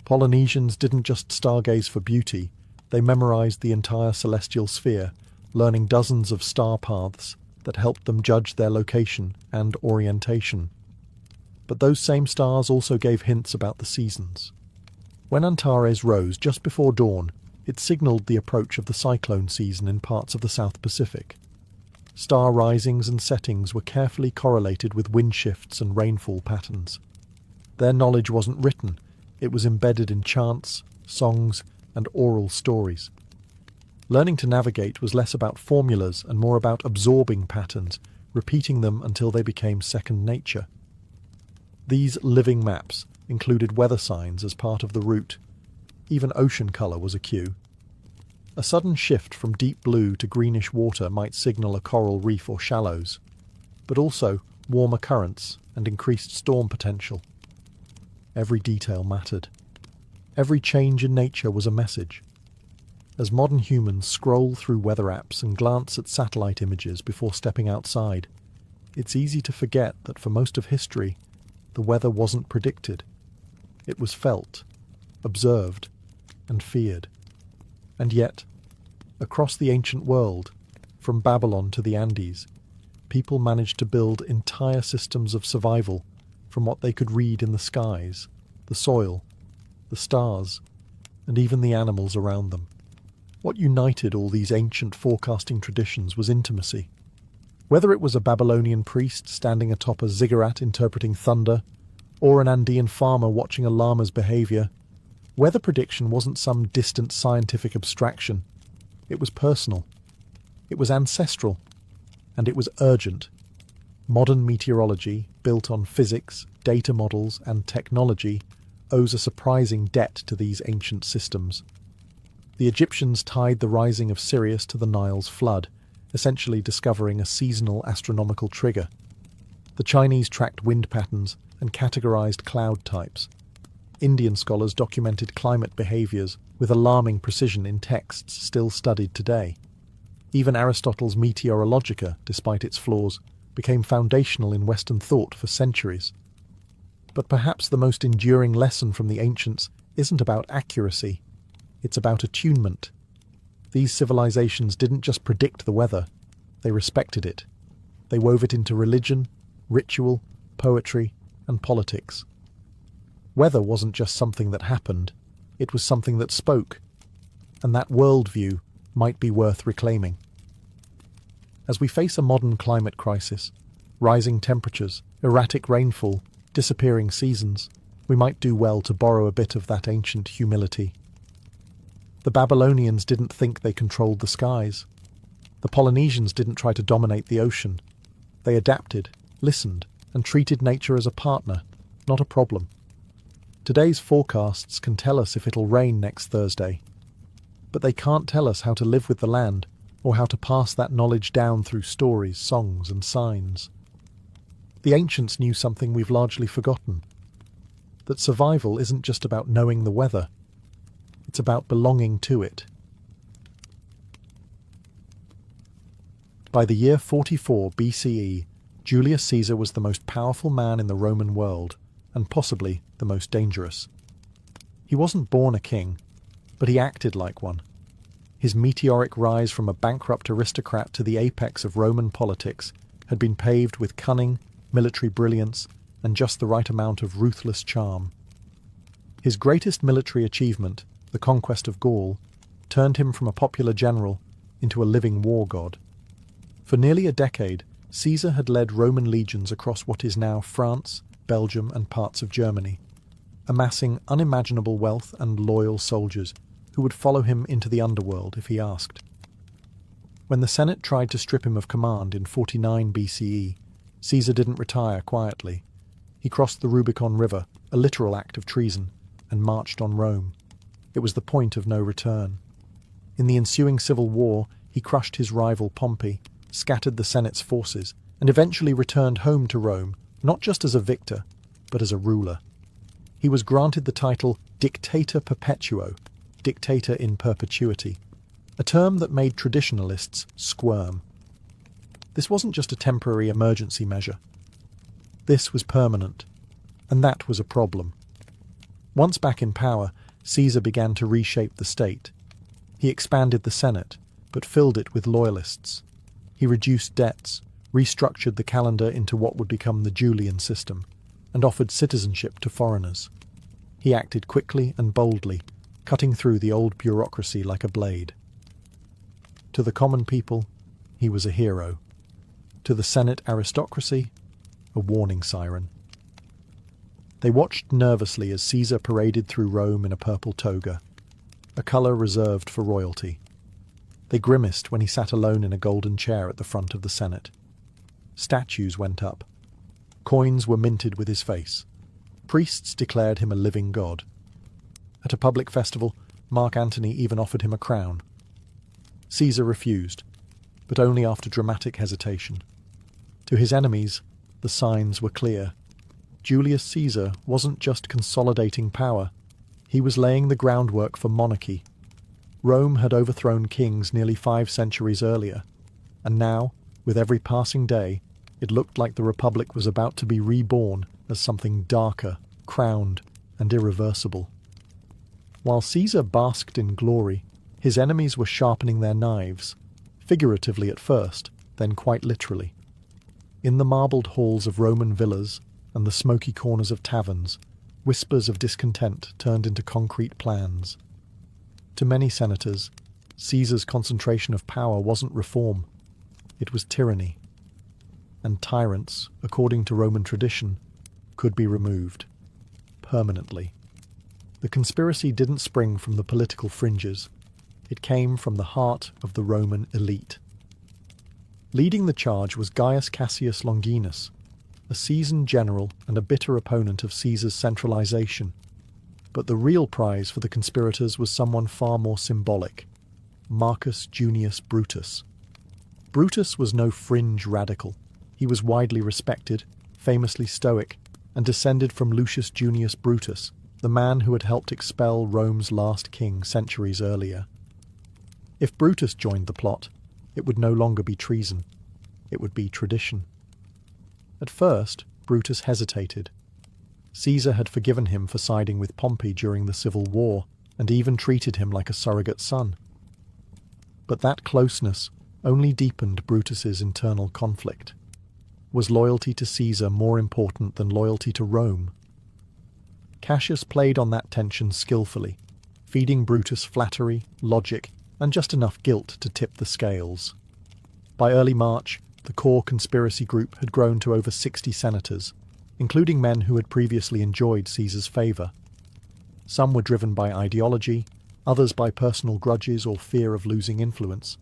Polynesians didn't just stargaze for beauty, they memorized the entire celestial sphere, learning dozens of star paths that helped them judge their location and orientation. But those same stars also gave hints about the seasons. When Antares rose just before dawn, it signaled the approach of the cyclone season in parts of the South Pacific. Star risings and settings were carefully correlated with wind shifts and rainfall patterns. Their knowledge wasn't written, it was embedded in chants, songs, and oral stories. Learning to navigate was less about formulas and more about absorbing patterns, repeating them until they became second nature. These living maps included weather signs as part of the route. Even ocean colour was a cue. A sudden shift from deep blue to greenish water might signal a coral reef or shallows, but also warmer currents and increased storm potential. Every detail mattered. Every change in nature was a message. As modern humans scroll through weather apps and glance at satellite images before stepping outside, it's easy to forget that for most of history, the weather wasn't predicted. It was felt, observed, and feared. And yet, across the ancient world, from Babylon to the Andes, people managed to build entire systems of survival from what they could read in the skies, the soil, the stars, and even the animals around them. What united all these ancient forecasting traditions was intimacy. Whether it was a Babylonian priest standing atop a ziggurat interpreting thunder, or an Andean farmer watching a llama's behavior, weather prediction wasn't some distant scientific abstraction. It was personal. It was ancestral. And it was urgent. Modern meteorology, built on physics, data models, and technology, owes a surprising debt to these ancient systems. The Egyptians tied the rising of Sirius to the Nile's flood, essentially discovering a seasonal astronomical trigger. The Chinese tracked wind patterns and categorized cloud types. Indian scholars documented climate behaviors with alarming precision in texts still studied today. Even Aristotle's Meteorologica, despite its flaws, became foundational in Western thought for centuries. But perhaps the most enduring lesson from the ancients isn't about accuracy, it's about attunement. These civilizations didn't just predict the weather, they respected it. They wove it into religion, ritual, poetry, and politics. Weather wasn't just something that happened, it was something that spoke, and that worldview might be worth reclaiming. As we face a modern climate crisis, rising temperatures, erratic rainfall, disappearing seasons, we might do well to borrow a bit of that ancient humility. The Babylonians didn't think they controlled the skies. The Polynesians didn't try to dominate the ocean. They adapted, listened, and treated nature as a partner, not a problem. Today's forecasts can tell us if it'll rain next Thursday, but they can't tell us how to live with the land or how to pass that knowledge down through stories, songs, and signs. The ancients knew something we've largely forgotten, that survival isn't just about knowing the weather, it's about belonging to it. By the year 44 BCE, Julius Caesar was the most powerful man in the Roman world, and possibly the most dangerous. He wasn't born a king, but he acted like one. His meteoric rise from a bankrupt aristocrat to the apex of Roman politics had been paved with cunning, military brilliance, and just the right amount of ruthless charm. His greatest military achievement, the conquest of Gaul, turned him from a popular general into a living war god. For nearly a decade, Caesar had led Roman legions across what is now France, Belgium, and parts of Germany, amassing unimaginable wealth and loyal soldiers who would follow him into the underworld if he asked. When the Senate tried to strip him of command in 49 BCE, Caesar didn't retire quietly. He crossed the Rubicon River, a literal act of treason, and marched on Rome. It was the point of no return. In the ensuing civil war, he crushed his rival Pompey, scattered the Senate's forces, and eventually returned home to Rome, not just as a victor, but as a ruler. He was granted the title Dictator Perpetuo, dictator in perpetuity, a term that made traditionalists squirm. This wasn't just a temporary emergency measure. This was permanent, and that was a problem. Once back in power, Caesar began to reshape the state. He expanded the Senate, but filled it with loyalists. He reduced debts, restructured the calendar into what would become the Julian system, and offered citizenship to foreigners. He acted quickly and boldly, cutting through the old bureaucracy like a blade. To the common people, he was a hero. To the Senate aristocracy, a warning siren. They watched nervously as Caesar paraded through Rome in a purple toga, a colour reserved for royalty. They grimaced when he sat alone in a golden chair at the front of the Senate. Statues went up. Coins were minted with his face. Priests declared him a living god. At a public festival, Mark Antony even offered him a crown. Caesar refused, but only after dramatic hesitation. To his enemies, the signs were clear. Julius Caesar wasn't just consolidating power, he was laying the groundwork for monarchy. Rome had overthrown kings nearly 5 centuries earlier, and now, with every passing day, it looked like the Republic was about to be reborn as something darker, crowned, and irreversible. While Caesar basked in glory, his enemies were sharpening their knives, figuratively at first, then quite literally. In the marbled halls of Roman villas and the smoky corners of taverns, whispers of discontent turned into concrete plans. To many senators, Caesar's concentration of power wasn't reform, it was tyranny. And tyrants, according to Roman tradition, could be removed. Permanently. The conspiracy didn't spring from the political fringes. It came from the heart of the Roman elite. Leading the charge was Gaius Cassius Longinus, a seasoned general and a bitter opponent of Caesar's centralization. But the real prize for the conspirators was someone far more symbolic: Marcus Junius Brutus. Brutus was no fringe radical. He was widely respected, famously stoic, and descended from Lucius Junius Brutus, the man who had helped expel Rome's last king centuries earlier. If Brutus joined the plot, it would no longer be treason. It would be tradition. At first, Brutus hesitated. Caesar had forgiven him for siding with Pompey during the civil war, and even treated him like a surrogate son. But that closeness only deepened Brutus's internal conflict. Was loyalty to Caesar more important than loyalty to Rome? Cassius played on that tension skillfully, feeding Brutus flattery, logic, and just enough guilt to tip the scales. By early March, the core conspiracy group had grown to over 60 senators, including men who had previously enjoyed Caesar's favour. Some were driven by ideology, others by personal grudges or fear of losing influence,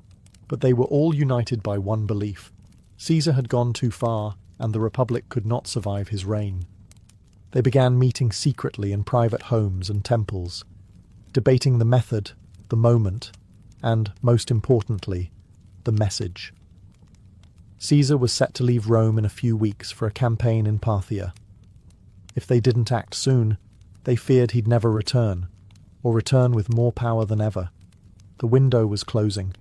but they were all united by one belief: Caesar had gone too far, and the Republic could not survive his reign. They began meeting secretly in private homes and temples, debating the method, the moment, and, most importantly, the message. Caesar was set to leave Rome in a few weeks for a campaign in Parthia. If they didn't act soon, they feared he'd never return, or return with more power than ever. The window was closing.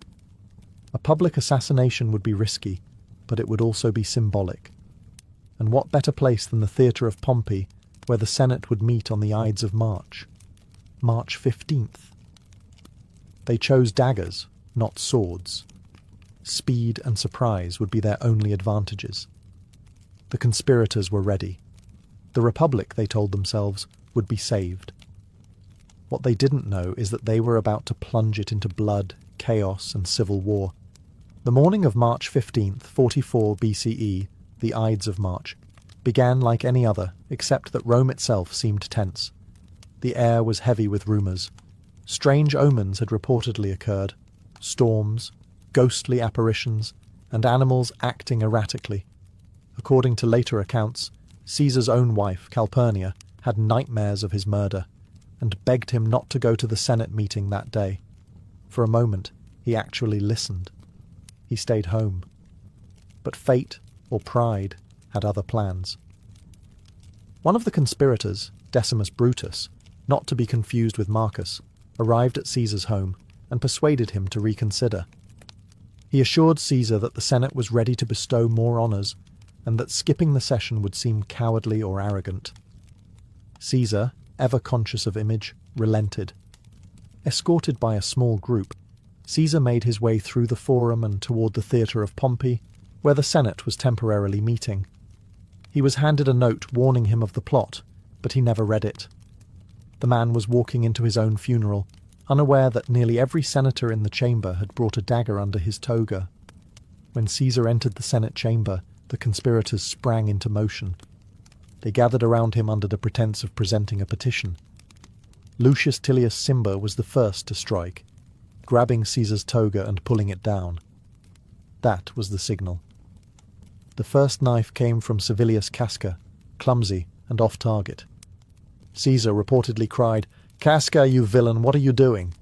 A public assassination would be risky, but it would also be symbolic. And what better place than the theatre of Pompey, where the Senate would meet on the Ides of March? March 15th. They chose daggers, not swords. Speed and surprise would be their only advantages. The conspirators were ready. The Republic, they told themselves, would be saved. What they didn't know is that they were about to plunge it into blood, chaos, and civil war. The morning of March 15th, 44 BCE, the Ides of March, began like any other, except that Rome itself seemed tense. The air was heavy with rumours. Strange omens had reportedly occurred: storms, ghostly apparitions, and animals acting erratically. According to later accounts, Caesar's own wife, Calpurnia, had nightmares of his murder, and begged him not to go to the Senate meeting that day. For a moment, he actually listened. He stayed home. But fate, or pride, had other plans. One of the conspirators, Decimus Brutus, not to be confused with Marcus, arrived at Caesar's home and persuaded him to reconsider. He assured Caesar that the Senate was ready to bestow more honours, and that skipping the session would seem cowardly or arrogant. Caesar, ever conscious of image, relented. Escorted by a small group, Caesar made his way through the forum and toward the theatre of Pompey, where the Senate was temporarily meeting. He was handed a note warning him of the plot, but he never read it. The man was walking into his own funeral, unaware that nearly every senator in the chamber had brought a dagger under his toga. When Caesar entered the Senate chamber, the conspirators sprang into motion. They gathered around him under the pretense of presenting a petition. Lucius Tillius Cimber was the first to strike, grabbing Caesar's toga and pulling it down. That was the signal. The first knife came from Servilius Casca, clumsy and off-target. Caesar reportedly cried, "Casca, you villain, what are you doing?"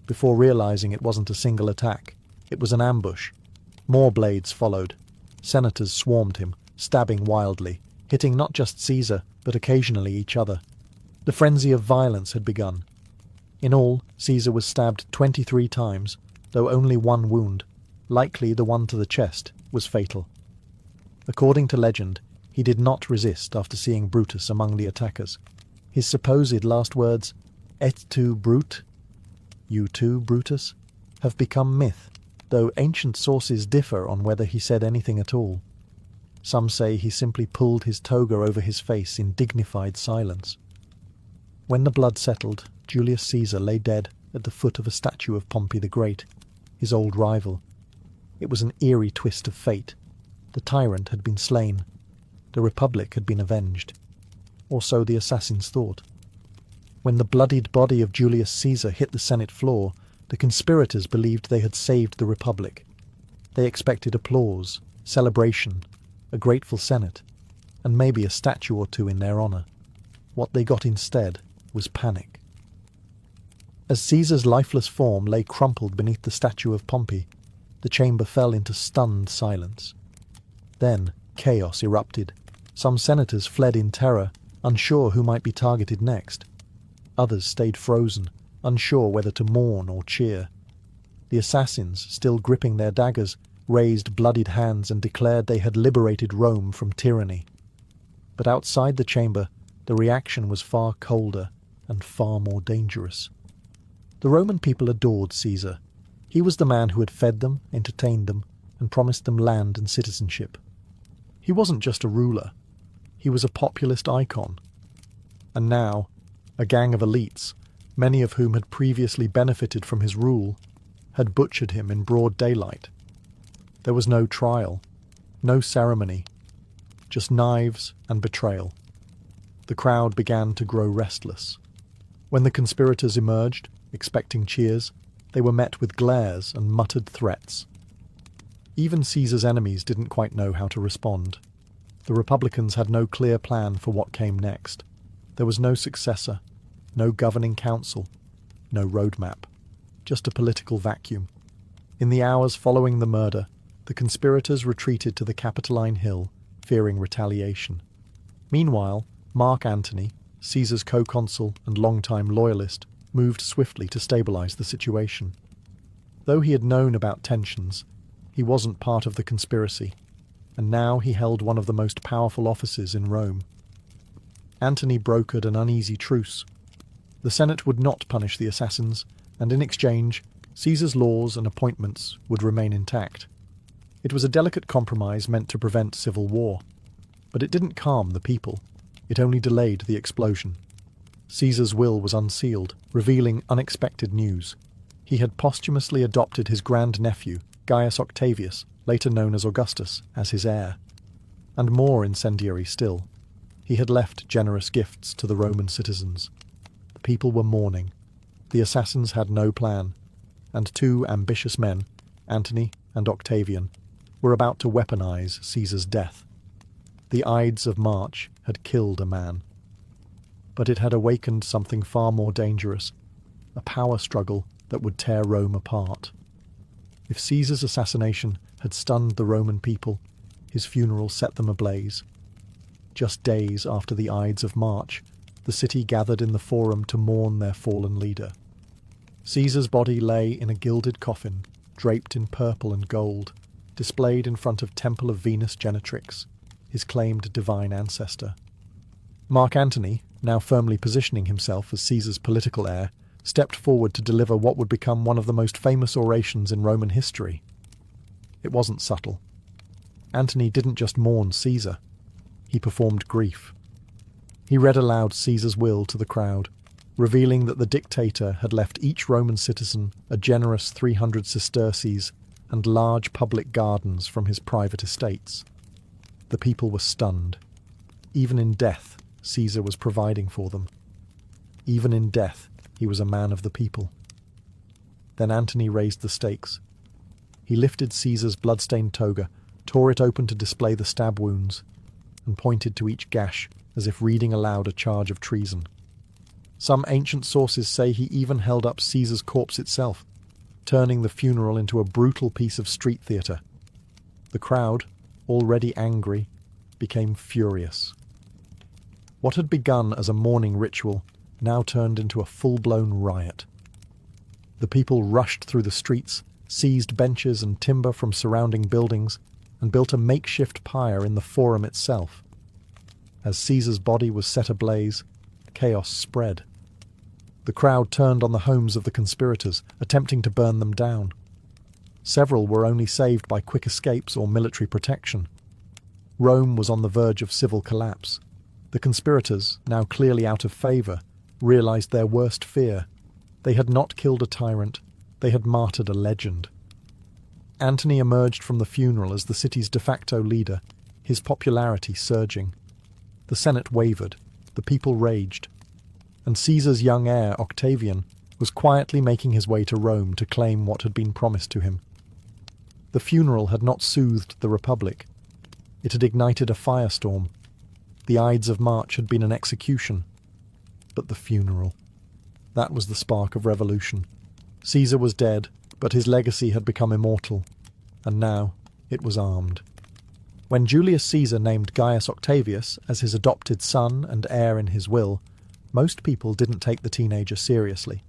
Before realizing it wasn't a single attack, it was an ambush. More blades followed. Senators swarmed him, stabbing wildly, hitting not just Caesar, but occasionally each other. The frenzy of violence had begun. In all, Caesar was stabbed 23 times, though only one wound, likely the one to the chest, was fatal. According to legend, he did not resist after seeing Brutus among the attackers. His supposed last words, "Et tu, Brute?" "You too, Brutus?" have become myth, though ancient sources differ on whether he said anything at all. Some say he simply pulled his toga over his face in dignified silence. When the blood settled, Julius Caesar lay dead at the foot of a statue of Pompey the Great, his old rival. It was an eerie twist of fate. The tyrant had been slain. The Republic had been avenged. Or so the assassins thought. When the bloodied body of Julius Caesar hit the Senate floor, The conspirators believed they had saved the Republic. They expected applause, celebration, a grateful Senate, and maybe a statue or two in their honour. What they got instead was panic. As Caesar's lifeless form lay crumpled beneath the statue of Pompey, the chamber fell into stunned silence. Then chaos erupted. Some senators fled in terror, unsure who might be targeted next. Others stayed frozen, unsure whether to mourn or cheer. The assassins, still gripping their daggers, raised bloodied hands and declared they had liberated Rome from tyranny. But outside the chamber, the reaction was far colder and far more dangerous. The Roman people adored Caesar. He was the man who had fed them, entertained them, and promised them land and citizenship. He wasn't just a ruler. He was a populist icon. And now, a gang of elites, many of whom had previously benefited from his rule, had butchered him in broad daylight. There was no trial, no ceremony, just knives and betrayal. The crowd began to grow restless. When the conspirators emerged, expecting cheers, they were met with glares and muttered threats. Even Caesar's enemies didn't quite know how to respond. The Republicans had no clear plan for what came next. There was no successor, no governing council, no roadmap, just a political vacuum. In the hours following the murder, the conspirators retreated to the Capitoline Hill, fearing retaliation. Meanwhile, Mark Antony, Caesar's co-consul and longtime loyalist, moved swiftly to stabilize the situation. Though he had known about tensions, he wasn't part of the conspiracy, and now he held one of the most powerful offices in Rome. Antony brokered an uneasy truce. The Senate would not punish the assassins, and in exchange, Caesar's laws and appointments would remain intact. It was a delicate compromise meant to prevent civil war. But it didn't calm the people. It only delayed the explosion. Caesar's will was unsealed, revealing unexpected news. He had posthumously adopted his grandnephew, Gaius Octavius, later known as Augustus, as his heir. And more incendiary still, he had left generous gifts to the Roman citizens. The people were mourning. The assassins had no plan, and two ambitious men, Antony and Octavian, were about to weaponize Caesar's death. The Ides of March had killed a man. But it had awakened something far more dangerous, a power struggle that would tear Rome apart. If Caesar's assassination had stunned the Roman people, his funeral set them ablaze. Just days after the Ides of March, the city gathered in the Forum to mourn their fallen leader. Caesar's body lay in a gilded coffin, draped in purple and gold, displayed in front of Temple of Venus Genetrix, his claimed divine ancestor. Mark Antony, now firmly positioning himself as Caesar's political heir, stepped forward to deliver what would become one of the most famous orations in Roman history. It wasn't subtle. Antony didn't just mourn Caesar. He performed grief. He read aloud Caesar's will to the crowd, revealing that the dictator had left each Roman citizen a generous 300 sesterces and large public gardens from his private estates. The people were stunned. Even in death, Caesar was providing for them. Even in death, he was a man of the people. Then Antony raised the stakes. He lifted Caesar's blood-stained toga, tore it open to display the stab wounds, and pointed to each gash as if reading aloud a charge of treason. Some ancient sources say he even held up Caesar's corpse itself, turning the funeral into a brutal piece of street theatre. The crowd, already angry, became furious. What had begun as a mourning ritual now turned into a full-blown riot. The people rushed through the streets, seized benches and timber from surrounding buildings, and built a makeshift pyre in the Forum itself. As Caesar's body was set ablaze, chaos spread. The crowd turned on the homes of the conspirators, attempting to burn them down. Several were only saved by quick escapes or military protection. Rome was on the verge of civil collapse. The conspirators, now clearly out of favour, realised their worst fear. They had not killed a tyrant, they had martyred a legend. Antony emerged from the funeral as the city's de facto leader, his popularity surging. The Senate wavered, the people raged, and Caesar's young heir, Octavian, was quietly making his way to Rome to claim what had been promised to him. The funeral had not soothed the Republic. It had ignited a firestorm. The Ides of March had been an execution. But the funeral, that was the spark of revolution. Caesar was dead, but his legacy had become immortal, and now it was armed. When Julius Caesar named Gaius Octavius as his adopted son and heir in his will, most people didn't take the teenager seriously.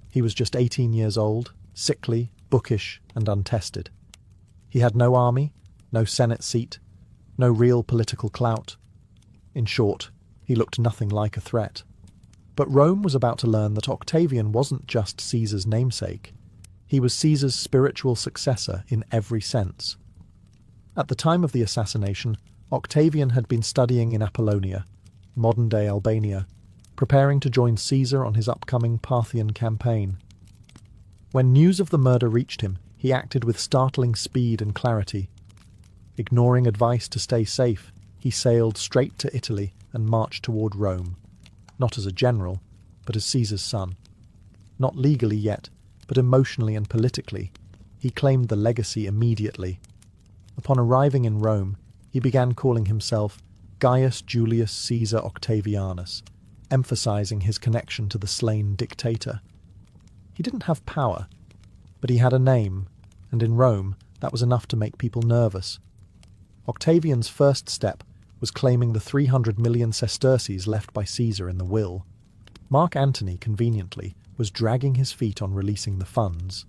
He was just 18 years old, sickly, bookish, and untested. He had no army, no Senate seat, no real political clout. In short, he looked nothing like a threat. But Rome was about to learn that Octavian wasn't just Caesar's namesake. He was Caesar's spiritual successor in every sense. At the time of the assassination, Octavian had been studying in Apollonia, modern-day Albania, preparing to join Caesar on his upcoming Parthian campaign. When news of the murder reached him, he acted with startling speed and clarity. Ignoring advice to stay safe, he sailed straight to Italy and marched toward Rome, not as a general, but as Caesar's son. Not legally yet, but emotionally and politically, he claimed the legacy immediately. Upon arriving in Rome, he began calling himself Gaius Julius Caesar Octavianus, emphasizing his connection to the slain dictator. He didn't have power, but he had a name, and in Rome that was enough to make people nervous. Octavian's first step was claiming the 300 million sesterces left by Caesar in the will. Mark Antony, conveniently, was dragging his feet on releasing the funds.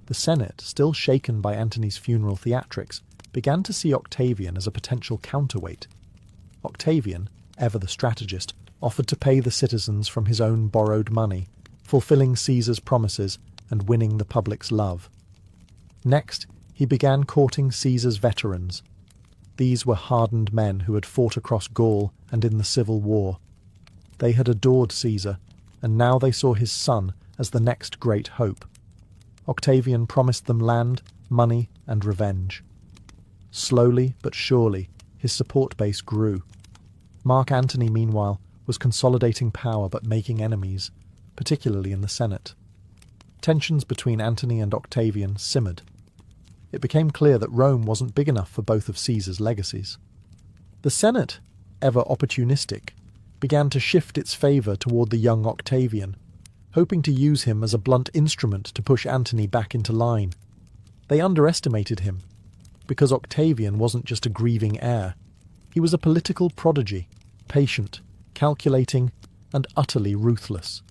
The Senate, still shaken by Antony's funeral theatrics, began to see Octavian as a potential counterweight. Octavian, ever the strategist, offered to pay the citizens from his own borrowed money, fulfilling Caesar's promises and winning the public's love. Next, he began courting Caesar's veterans. These were hardened men who had fought across Gaul and in the Civil War. They had adored Caesar, and now they saw his son as the next great hope. Octavian promised them land, money, and revenge. Slowly but surely, his support base grew. Mark Antony, meanwhile, was consolidating power but making enemies, particularly in the Senate. Tensions between Antony and Octavian simmered. It became clear that Rome wasn't big enough for both of Caesar's legacies. The Senate, ever opportunistic, began to shift its favour toward the young Octavian, hoping to use him as a blunt instrument to push Antony back into line. They underestimated him, because Octavian wasn't just a grieving heir. He was a political prodigy, patient, calculating, and utterly ruthless.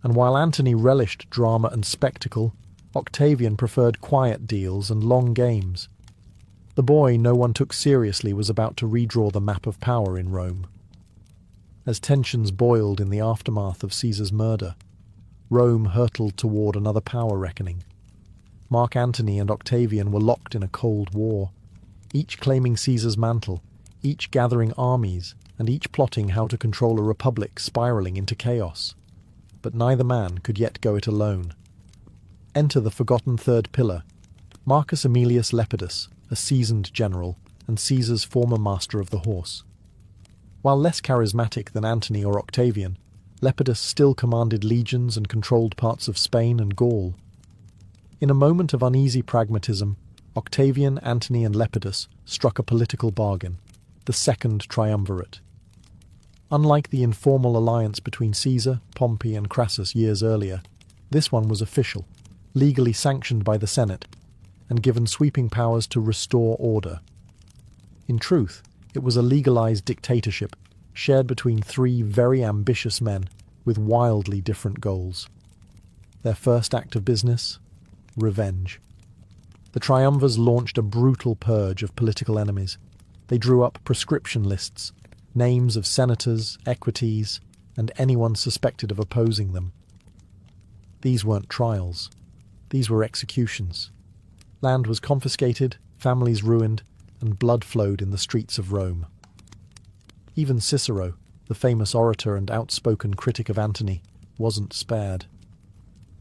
And while Antony relished drama and spectacle, Octavian preferred quiet deals and long games. The boy no one took seriously was about to redraw the map of power in Rome. As tensions boiled in the aftermath of Caesar's murder, Rome hurtled toward another power reckoning. Mark Antony and Octavian were locked in a cold war, each claiming Caesar's mantle, each gathering armies, and each plotting how to control a republic spiraling into chaos. But neither man could yet go it alone. Enter the forgotten third pillar, Marcus Aemilius Lepidus, a seasoned general and Caesar's former master of the horse. While less charismatic than Antony or Octavian, Lepidus still commanded legions and controlled parts of Spain and Gaul. In a moment of uneasy pragmatism, Octavian, Antony, and Lepidus struck a political bargain, the Second Triumvirate. Unlike the informal alliance between Caesar, Pompey, and Crassus years earlier, this one was official, legally sanctioned by the Senate, and given sweeping powers to restore order. In truth, it was a legalized dictatorship shared between three very ambitious men with wildly different goals. Their first act of business? Revenge. The triumvirs launched a brutal purge of political enemies. They drew up prescription lists, names of senators, equities, and anyone suspected of opposing them. These weren't trials. These were executions. Land was confiscated, families ruined, and blood flowed in the streets of Rome. Even Cicero, the famous orator and outspoken critic of Antony, wasn't spared.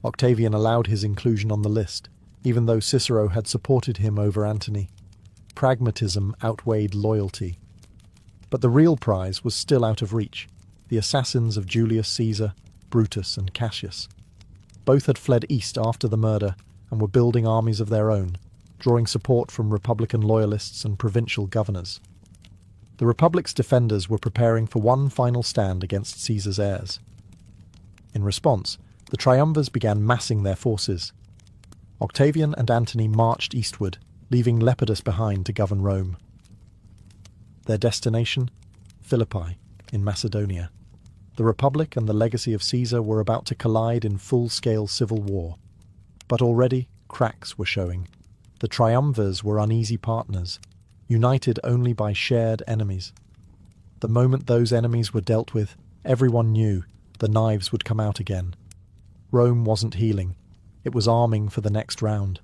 Octavian allowed his inclusion on the list, even though Cicero had supported him over Antony. Pragmatism outweighed loyalty. But the real prize was still out of reach, the assassins of Julius Caesar, Brutus, and Cassius. Both had fled east after the murder and were building armies of their own, drawing support from Republican loyalists and provincial governors. The Republic's defenders were preparing for one final stand against Caesar's heirs. In response, the triumvirs began massing their forces. Octavian and Antony marched eastward, leaving Lepidus behind to govern Rome. Their destination? Philippi, in Macedonia. The Republic and the legacy of Caesar were about to collide in full-scale civil war. But already cracks were showing. The triumvirs were uneasy partners, united only by shared enemies. The moment those enemies were dealt with, everyone knew the knives would come out again. Rome wasn't healing. It was arming for the next round.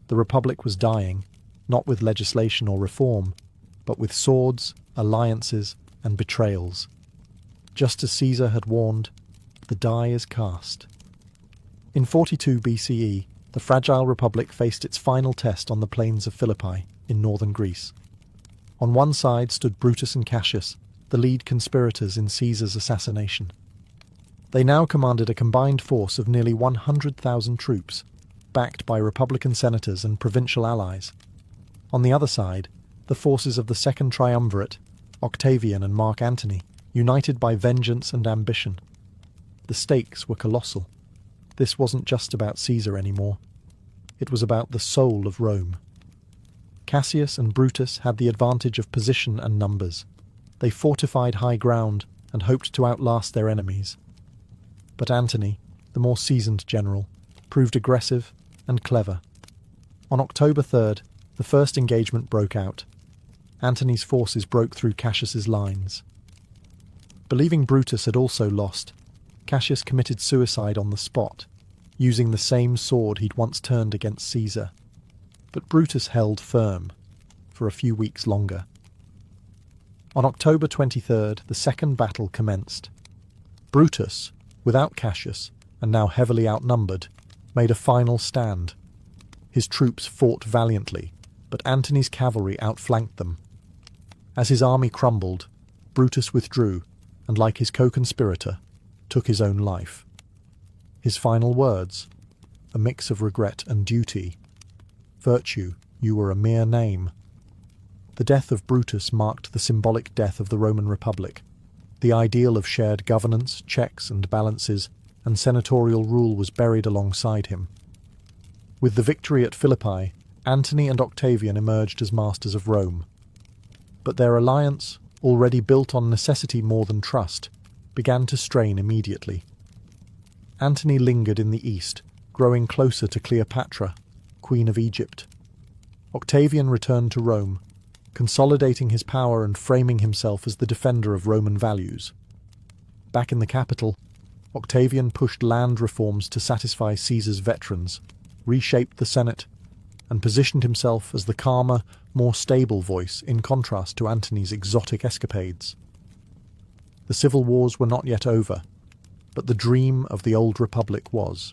The Republic was dying, not with legislation or reform, but with swords, alliances, and betrayals. Just as Caesar had warned, the die is cast. In 42 BCE, the fragile Republic faced its final test on the plains of Philippi, in northern Greece. On one side stood Brutus and Cassius, the lead conspirators in Caesar's assassination. They now commanded a combined force of nearly 100,000 troops, backed by Republican senators and provincial allies. On the other side, the forces of the Second Triumvirate, Octavian and Mark Antony, united by vengeance and ambition. The stakes were colossal. This wasn't just about Caesar anymore. It was about the soul of Rome. Cassius and Brutus had the advantage of position and numbers. They fortified high ground and hoped to outlast their enemies. But Antony, the more seasoned general, proved aggressive and clever. On October 3rd, the first engagement broke out. Antony's forces broke through Cassius's lines. Believing Brutus had also lost, Cassius committed suicide on the spot, using the same sword he'd once turned against Caesar. But Brutus held firm, for a few weeks longer. On October 23rd, the second battle commenced. Brutus, without Cassius, and now heavily outnumbered, made a final stand. His troops fought valiantly, but Antony's cavalry outflanked them. As his army crumbled, Brutus withdrew, and like his co-conspirator, took his own life. His final words, a mix of regret and duty: "Virtue, you were a mere name." The death of Brutus marked the symbolic death of the Roman Republic. The ideal of shared governance, checks and balances, and senatorial rule was buried alongside him. With the victory at Philippi, Antony and Octavian emerged as masters of Rome. But their alliance, already built on necessity more than trust, began to strain immediately. Antony lingered in the east, growing closer to Cleopatra, Queen of Egypt. Octavian returned to Rome, consolidating his power and framing himself as the defender of Roman values. Back in the capital, Octavian pushed land reforms to satisfy Caesar's veterans, reshaped the Senate, and positioned himself as the calmer, more stable voice in contrast to Antony's exotic escapades. The civil wars were not yet over, but the dream of the old Republic was.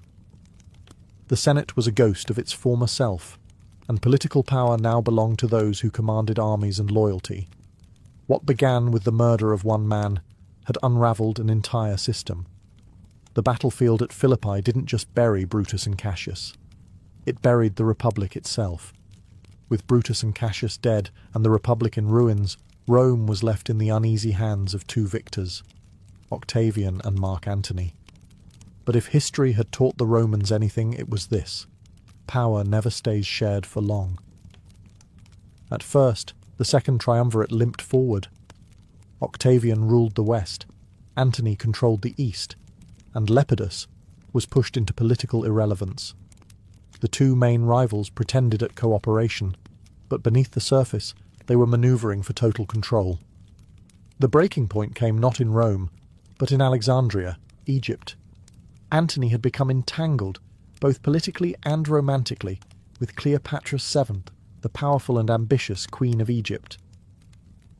The Senate was a ghost of its former self, and political power now belonged to those who commanded armies and loyalty. What began with the murder of one man had unravelled an entire system. The battlefield at Philippi didn't just bury Brutus and Cassius. It buried the Republic itself. With Brutus and Cassius dead and the Republic in ruins, Rome was left in the uneasy hands of two victors, Octavian and Mark Antony. But if history had taught the Romans anything, it was this: power never stays shared for long. At first, the Second Triumvirate limped forward. Octavian ruled the west, Antony controlled the east, and Lepidus was pushed into political irrelevance. The two main rivals pretended at cooperation, but beneath the surface they were manoeuvring for total control. The breaking point came not in Rome, but in Alexandria, Egypt. Antony had become entangled, both politically and romantically, with Cleopatra VII, the powerful and ambitious Queen of Egypt.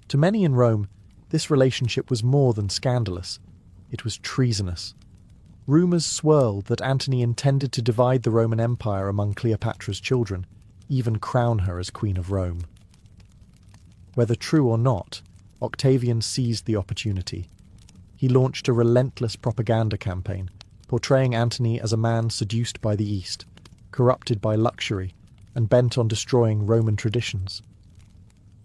To many in Rome, this relationship was more than scandalous. It was treasonous. Rumours swirled that Antony intended to divide the Roman Empire among Cleopatra's children, even crown her as Queen of Rome. Whether true or not, Octavian seized the opportunity. He launched a relentless propaganda campaign, portraying Antony as a man seduced by the East, corrupted by luxury, and bent on destroying Roman traditions.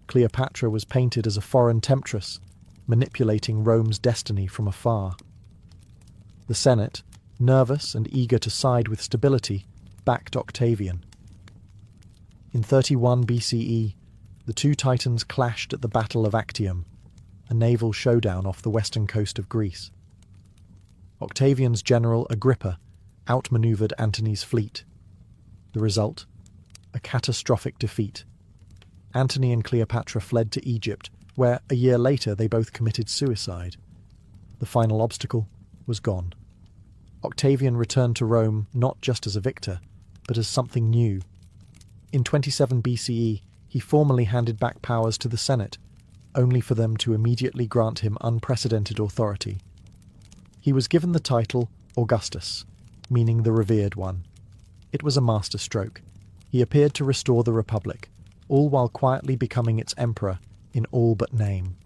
Cleopatra was painted as a foreign temptress, manipulating Rome's destiny from afar. The Senate, nervous and eager to side with stability, backed Octavian. In 31 BCE, the two titans clashed at the Battle of Actium, a naval showdown off the western coast of Greece. Octavian's general Agrippa outmaneuvered Antony's fleet. The result? A catastrophic defeat. Antony and Cleopatra fled to Egypt, where a year later they both committed suicide. The final obstacle was gone. Octavian returned to Rome not just as a victor, but as something new. In 27 BCE, he formally handed back powers to the Senate, only for them to immediately grant him unprecedented authority. He was given the title Augustus, meaning the revered one. It was a masterstroke. He appeared to restore the Republic, all while quietly becoming its emperor in all but name.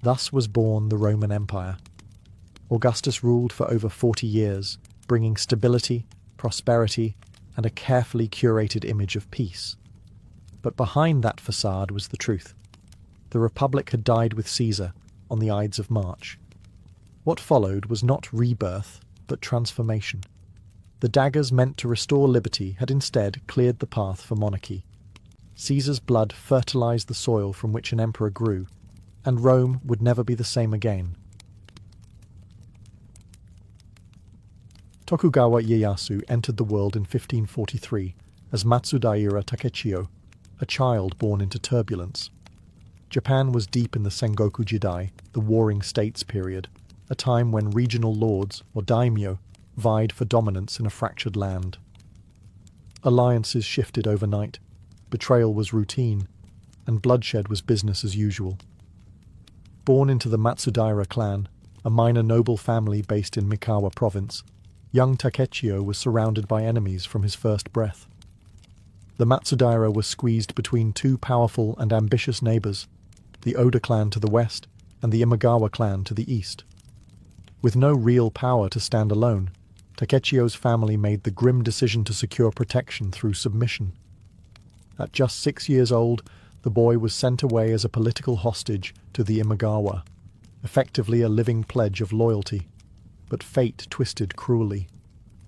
Thus was born the Roman Empire. Augustus ruled for over 40 years, bringing stability, prosperity, and a carefully curated image of peace. But behind that facade was the truth. The Republic had died with Caesar on the Ides of March. What followed was not rebirth, but transformation. The daggers meant to restore liberty had instead cleared the path for monarchy. Caesar's blood fertilized the soil from which an emperor grew, and Rome would never be the same again. Tokugawa Ieyasu entered the world in 1543 as Matsudaira Takechiyo, a child born into turbulence. Japan was deep in the Sengoku Jidai, the Warring States period, a time when regional lords, or daimyo, vied for dominance in a fractured land. Alliances shifted overnight, betrayal was routine, and bloodshed was business as usual. Born into the Matsudaira clan, a minor noble family based in Mikawa province, young Takechiyo was surrounded by enemies from his first breath. The Matsudaira was squeezed between two powerful and ambitious neighbours, the Oda clan to the west and the Imagawa clan to the east. With no real power to stand alone, Takechiyo's family made the grim decision to secure protection through submission. At just 6 years old, the boy was sent away as a political hostage to the Imagawa, effectively a living pledge of loyalty. But fate twisted cruelly.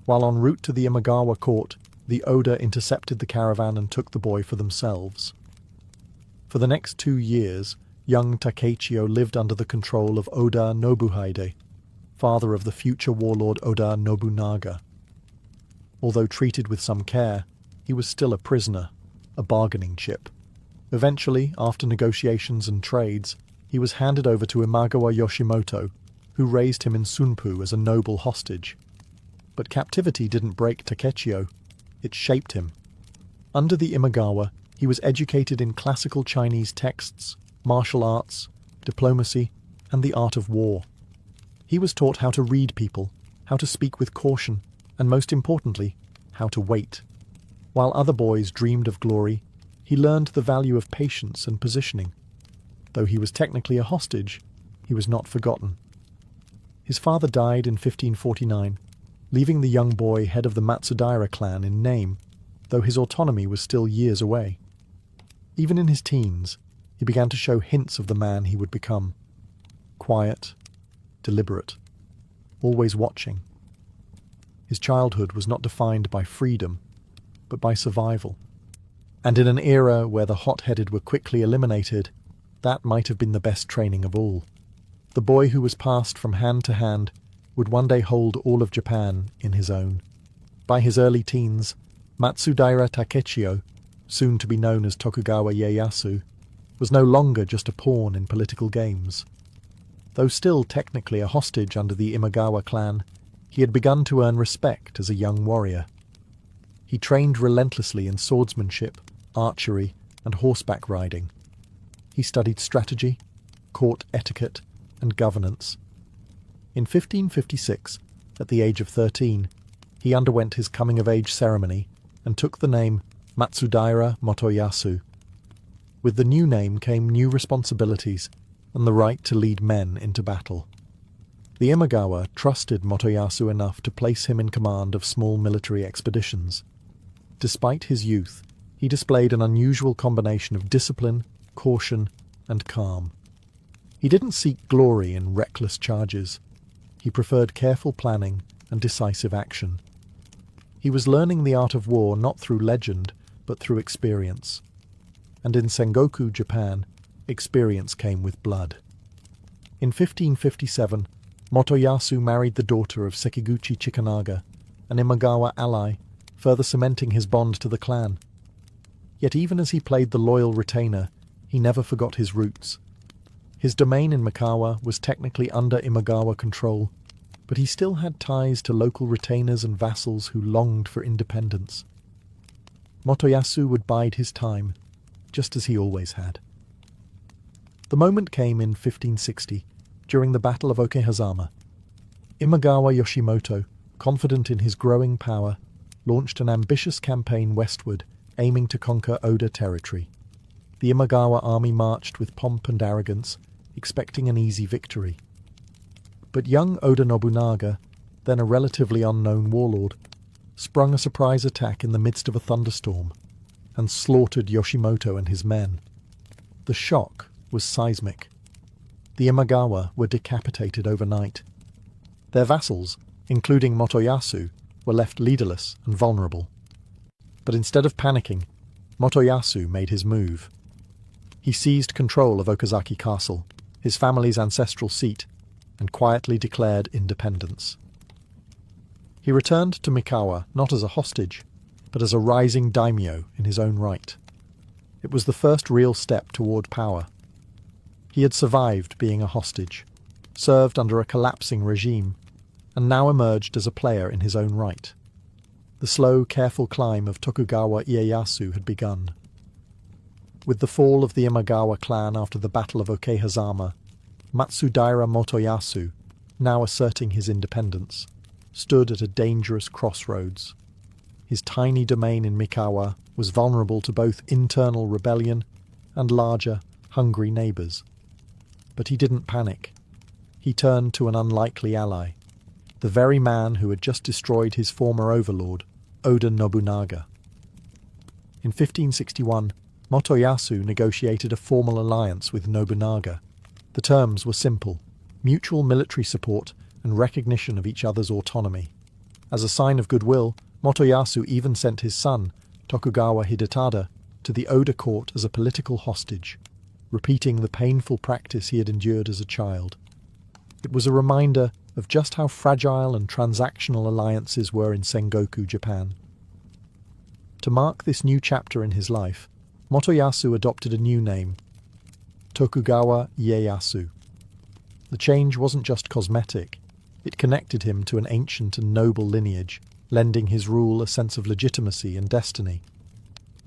While en route to the Imagawa court, the Oda intercepted the caravan and took the boy for themselves. For the next 2 years, young Takechiyo lived under the control of Oda Nobuhide, father of the future warlord Oda Nobunaga. Although treated with some care, he was still a prisoner, a bargaining chip. Eventually, after negotiations and trades, he was handed over to Imagawa Yoshimoto, who raised him in Sunpu as a noble hostage. But captivity didn't break Takechiyo, it shaped him. Under the Imagawa, he was educated in classical Chinese texts, martial arts, diplomacy, and the art of war. He was taught how to read people, how to speak with caution, and most importantly, how to wait. While other boys dreamed of glory, he learned the value of patience and positioning. Though he was technically a hostage, he was not forgotten. His father died in 1549, leaving the young boy head of the Matsudaira clan in name, though his autonomy was still years away. Even in his teens, he began to show hints of the man he would become. Quiet, deliberate, always watching. His childhood was not defined by freedom, but by survival. And in an era where the hot-headed were quickly eliminated, that might have been the best training of all. The boy who was passed from hand to hand would one day hold all of Japan in his own. By his early teens, Matsudaira Takechiyo, soon to be known as Tokugawa Ieyasu, was no longer just a pawn in political games. Though still technically a hostage under the Imagawa clan, he had begun to earn respect as a young warrior. He trained relentlessly in swordsmanship, archery, and horseback riding. He studied strategy, court etiquette, and governance. In 1556, at the age of 13, he underwent his coming-of-age ceremony and took the name Matsudaira Motoyasu. With the new name came new responsibilities and the right to lead men into battle. The Imagawa trusted Motoyasu enough to place him in command of small military expeditions. Despite his youth, he displayed an unusual combination of discipline, caution, and calm. He didn't seek glory in reckless charges. He preferred careful planning and decisive action. He was learning the art of war not through legend, but through experience. And in Sengoku, Japan, experience came with blood. In 1557, Motoyasu married the daughter of Sekiguchi Chikanaga, an Imagawa ally, further cementing his bond to the clan. Yet even as he played the loyal retainer, he never forgot his roots. His domain in Mikawa was technically under Imagawa control, but he still had ties to local retainers and vassals who longed for independence. Motoyasu would bide his time, just as he always had. The moment came in 1560, during the Battle of Okehazama. Imagawa Yoshimoto, confident in his growing power, launched an ambitious campaign westward, aiming to conquer Oda territory. The Imagawa army marched with pomp and arrogance, expecting an easy victory. But young Oda Nobunaga, then a relatively unknown warlord, sprung a surprise attack in the midst of a thunderstorm and slaughtered Yoshimoto and his men. The shock was seismic. The Imagawa were decapitated overnight. Their vassals, including Motoyasu, were left leaderless and vulnerable. But instead of panicking, Motoyasu made his move. He seized control of Okazaki Castle, his family's ancestral seat, and quietly declared independence. He returned to Mikawa not as a hostage, but as a rising daimyo in his own right. It was the first real step toward power. He had survived being a hostage, served under a collapsing regime, and now emerged as a player in his own right. The slow, careful climb of Tokugawa Ieyasu had begun. With the fall of the Imagawa clan after the Battle of Okehazama, Matsudaira Motoyasu, now asserting his independence, stood at a dangerous crossroads. His tiny domain in Mikawa was vulnerable to both internal rebellion and larger, hungry neighbours. But he didn't panic. He turned to an unlikely ally, the very man who had just destroyed his former overlord, Oda Nobunaga. In 1561, Motoyasu negotiated a formal alliance with Nobunaga. The terms were simple: mutual military support and recognition of each other's autonomy. As a sign of goodwill, Motoyasu even sent his son, Tokugawa Hidetada, to the Oda court as a political hostage, repeating the painful practice he had endured as a child. It was a reminder of just how fragile and transactional alliances were in Sengoku, Japan. To mark this new chapter in his life, Motoyasu adopted a new name, Tokugawa Ieyasu. The change wasn't just cosmetic, it connected him to an ancient and noble lineage, lending his rule a sense of legitimacy and destiny.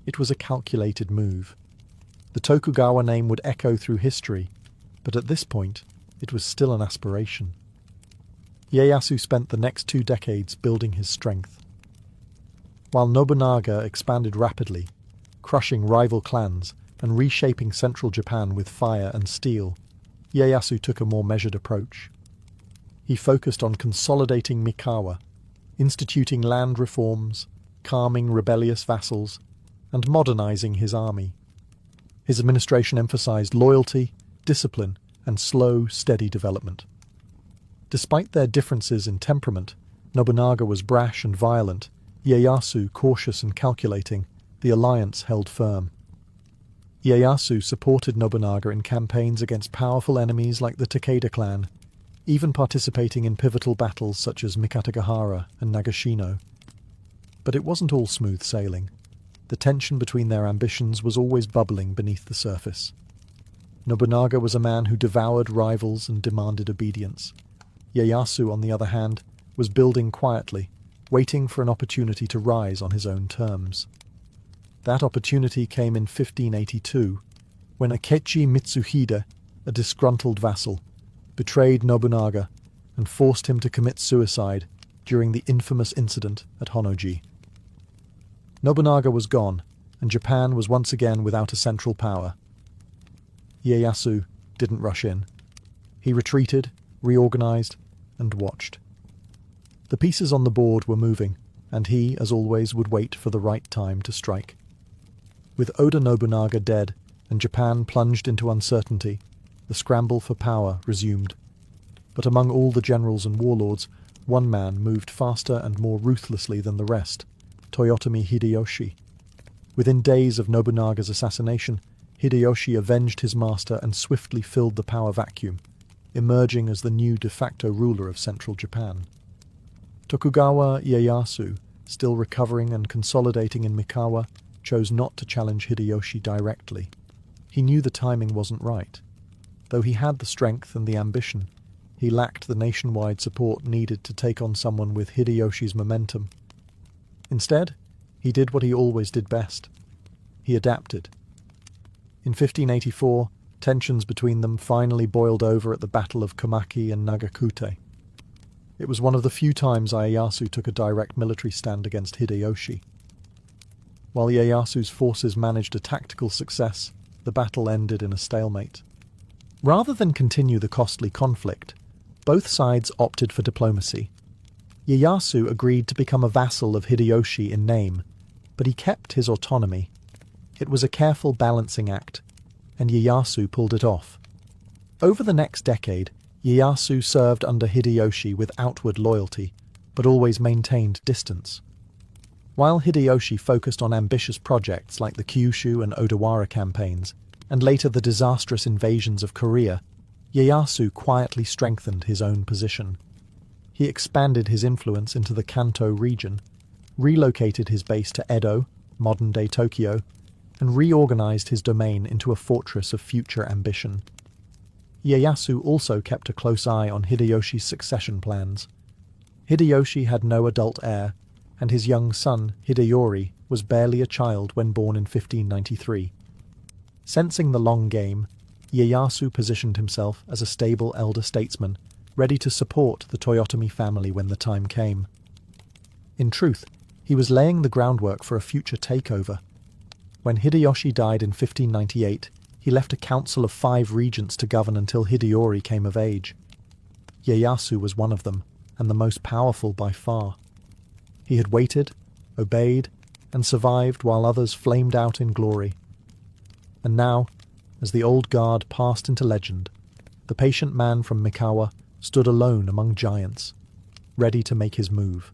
It was a calculated move. The Tokugawa name would echo through history, but at this point, it was still an aspiration. Ieyasu spent the next 2 decades building his strength. While Nobunaga expanded rapidly, crushing rival clans and reshaping central Japan with fire and steel, Ieyasu took a more measured approach. He focused on consolidating Mikawa, instituting land reforms, calming rebellious vassals, and modernizing his army. His administration emphasized loyalty, discipline, and slow, steady development. Despite their differences in temperament, Nobunaga was brash and violent, Ieyasu cautious and calculating. The alliance held firm. Ieyasu supported Nobunaga in campaigns against powerful enemies like the Takeda clan, even participating in pivotal battles such as Mikatagahara and Nagashino. But it wasn't all smooth sailing. The tension between their ambitions was always bubbling beneath the surface. Nobunaga was a man who devoured rivals and demanded obedience. Ieyasu, on the other hand, was building quietly, waiting for an opportunity to rise on his own terms. That opportunity came in 1582, when Akechi Mitsuhide, a disgruntled vassal, betrayed Nobunaga and forced him to commit suicide during the infamous incident at Honnoji. Nobunaga was gone, and Japan was once again without a central power. Ieyasu didn't rush in. He retreated, reorganized, and watched. The pieces on the board were moving, and he, as always, would wait for the right time to strike. With Oda Nobunaga dead and Japan plunged into uncertainty, the scramble for power resumed. But among all the generals and warlords, one man moved faster and more ruthlessly than the rest, Toyotomi Hideyoshi. Within days of Nobunaga's assassination, Hideyoshi avenged his master and swiftly filled the power vacuum, emerging as the new de facto ruler of central Japan. Tokugawa Ieyasu, still recovering and consolidating in Mikawa, chose not to challenge Hideyoshi directly. He knew the timing wasn't right. Though he had the strength and the ambition, he lacked the nationwide support needed to take on someone with Hideyoshi's momentum. Instead, he did what he always did best. He adapted. In 1584, tensions between them finally boiled over at the Battle of Komaki and Nagakute. It was one of the few times Ieyasu took a direct military stand against Hideyoshi. While Ieyasu's forces managed a tactical success, the battle ended in a stalemate. Rather than continue the costly conflict, both sides opted for diplomacy. Ieyasu agreed to become a vassal of Hideyoshi in name, but he kept his autonomy. It was a careful balancing act, and Ieyasu pulled it off. Over the next decade, Ieyasu served under Hideyoshi with outward loyalty, but always maintained distance. While Hideyoshi focused on ambitious projects like the Kyushu and Odawara campaigns, and later the disastrous invasions of Korea, Ieyasu quietly strengthened his own position. He expanded his influence into the Kanto region, relocated his base to Edo, modern-day Tokyo, and reorganized his domain into a fortress of future ambition. Ieyasu also kept a close eye on Hideyoshi's succession plans. Hideyoshi had no adult heir, and his young son, Hideyori, was barely a child when born in 1593. Sensing the long game, Ieyasu positioned himself as a stable elder statesman, ready to support the Toyotomi family when the time came. In truth, he was laying the groundwork for a future takeover. When Hideyoshi died in 1598, he left a council of 5 regents to govern until Hideyori came of age. Ieyasu was one of them, and the most powerful by far. He had waited, obeyed, and survived while others flamed out in glory. And now, as the old guard passed into legend, the patient man from Mikawa stood alone among giants, ready to make his move.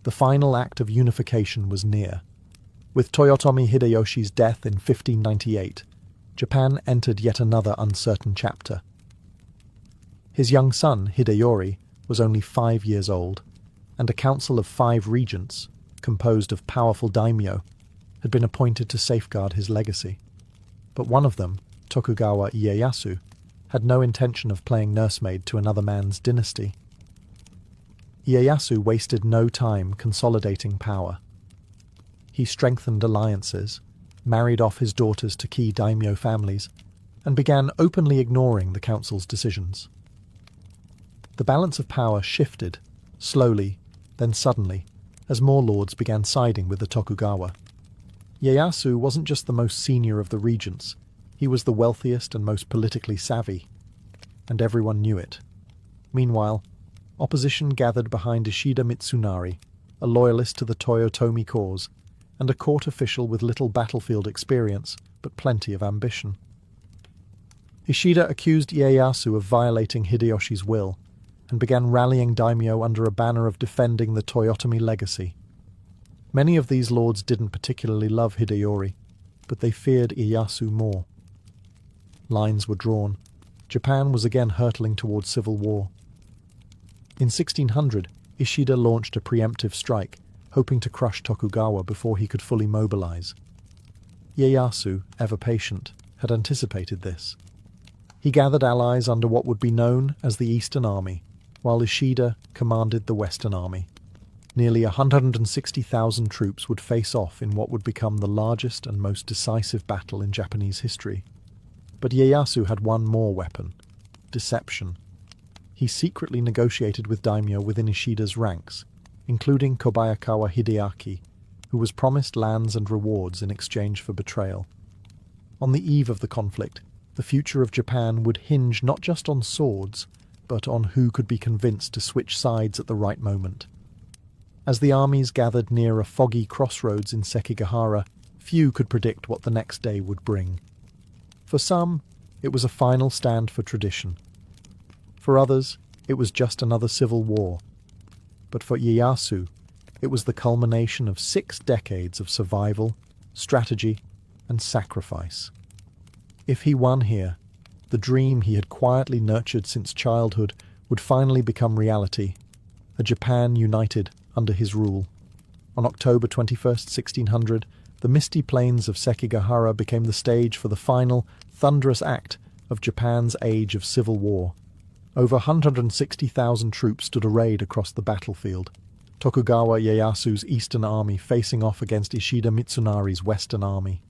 The final act of unification was near. With Toyotomi Hideyoshi's death in 1598, Japan entered yet another uncertain chapter. His young son, Hideyori, was only 5 years old, and a council of 5 regents, composed of powerful daimyo, had been appointed to safeguard his legacy. But one of them, Tokugawa Ieyasu, had no intention of playing nursemaid to another man's dynasty. Ieyasu wasted no time consolidating power. He strengthened alliances, married off his daughters to key daimyo families, and began openly ignoring the council's decisions. The balance of power shifted, slowly, then suddenly, as more lords began siding with the Tokugawa. Ieyasu wasn't just the most senior of the regents, he was the wealthiest and most politically savvy, and everyone knew it. Meanwhile, opposition gathered behind Ishida Mitsunari, a loyalist to the Toyotomi cause, and a court official with little battlefield experience, but plenty of ambition. Ishida accused Ieyasu of violating Hideyoshi's will, and began rallying daimyo under a banner of defending the Toyotomi legacy. Many of these lords didn't particularly love Hideyori, but they feared Ieyasu more. Lines were drawn. Japan was again hurtling towards civil war. In 1600, Ishida launched a preemptive strike, hoping to crush Tokugawa before he could fully mobilize. Ieyasu, ever patient, had anticipated this. He gathered allies under what would be known as the Eastern Army, while Ishida commanded the Western Army. Nearly 160,000 troops would face off in what would become the largest and most decisive battle in Japanese history. But Ieyasu had one more weapon: deception. He secretly negotiated with daimyo within Ishida's ranks, including Kobayakawa Hideaki, who was promised lands and rewards in exchange for betrayal. On the eve of the conflict, the future of Japan would hinge not just on swords, but on who could be convinced to switch sides at the right moment. As the armies gathered near a foggy crossroads in Sekigahara, few could predict what the next day would bring. For some, it was a final stand for tradition. For others, it was just another civil war. But for Ieyasu, it was the culmination of 6 decades of survival, strategy, and sacrifice. If he won here, the dream he had quietly nurtured since childhood would finally become reality, a Japan united under his rule. On October 21st, 1600, the misty plains of Sekigahara became the stage for the final, thunderous act of Japan's age of civil war. Over 160,000 troops stood arrayed across the battlefield, Tokugawa Ieyasu's eastern army facing off against Ishida Mitsunari's western army.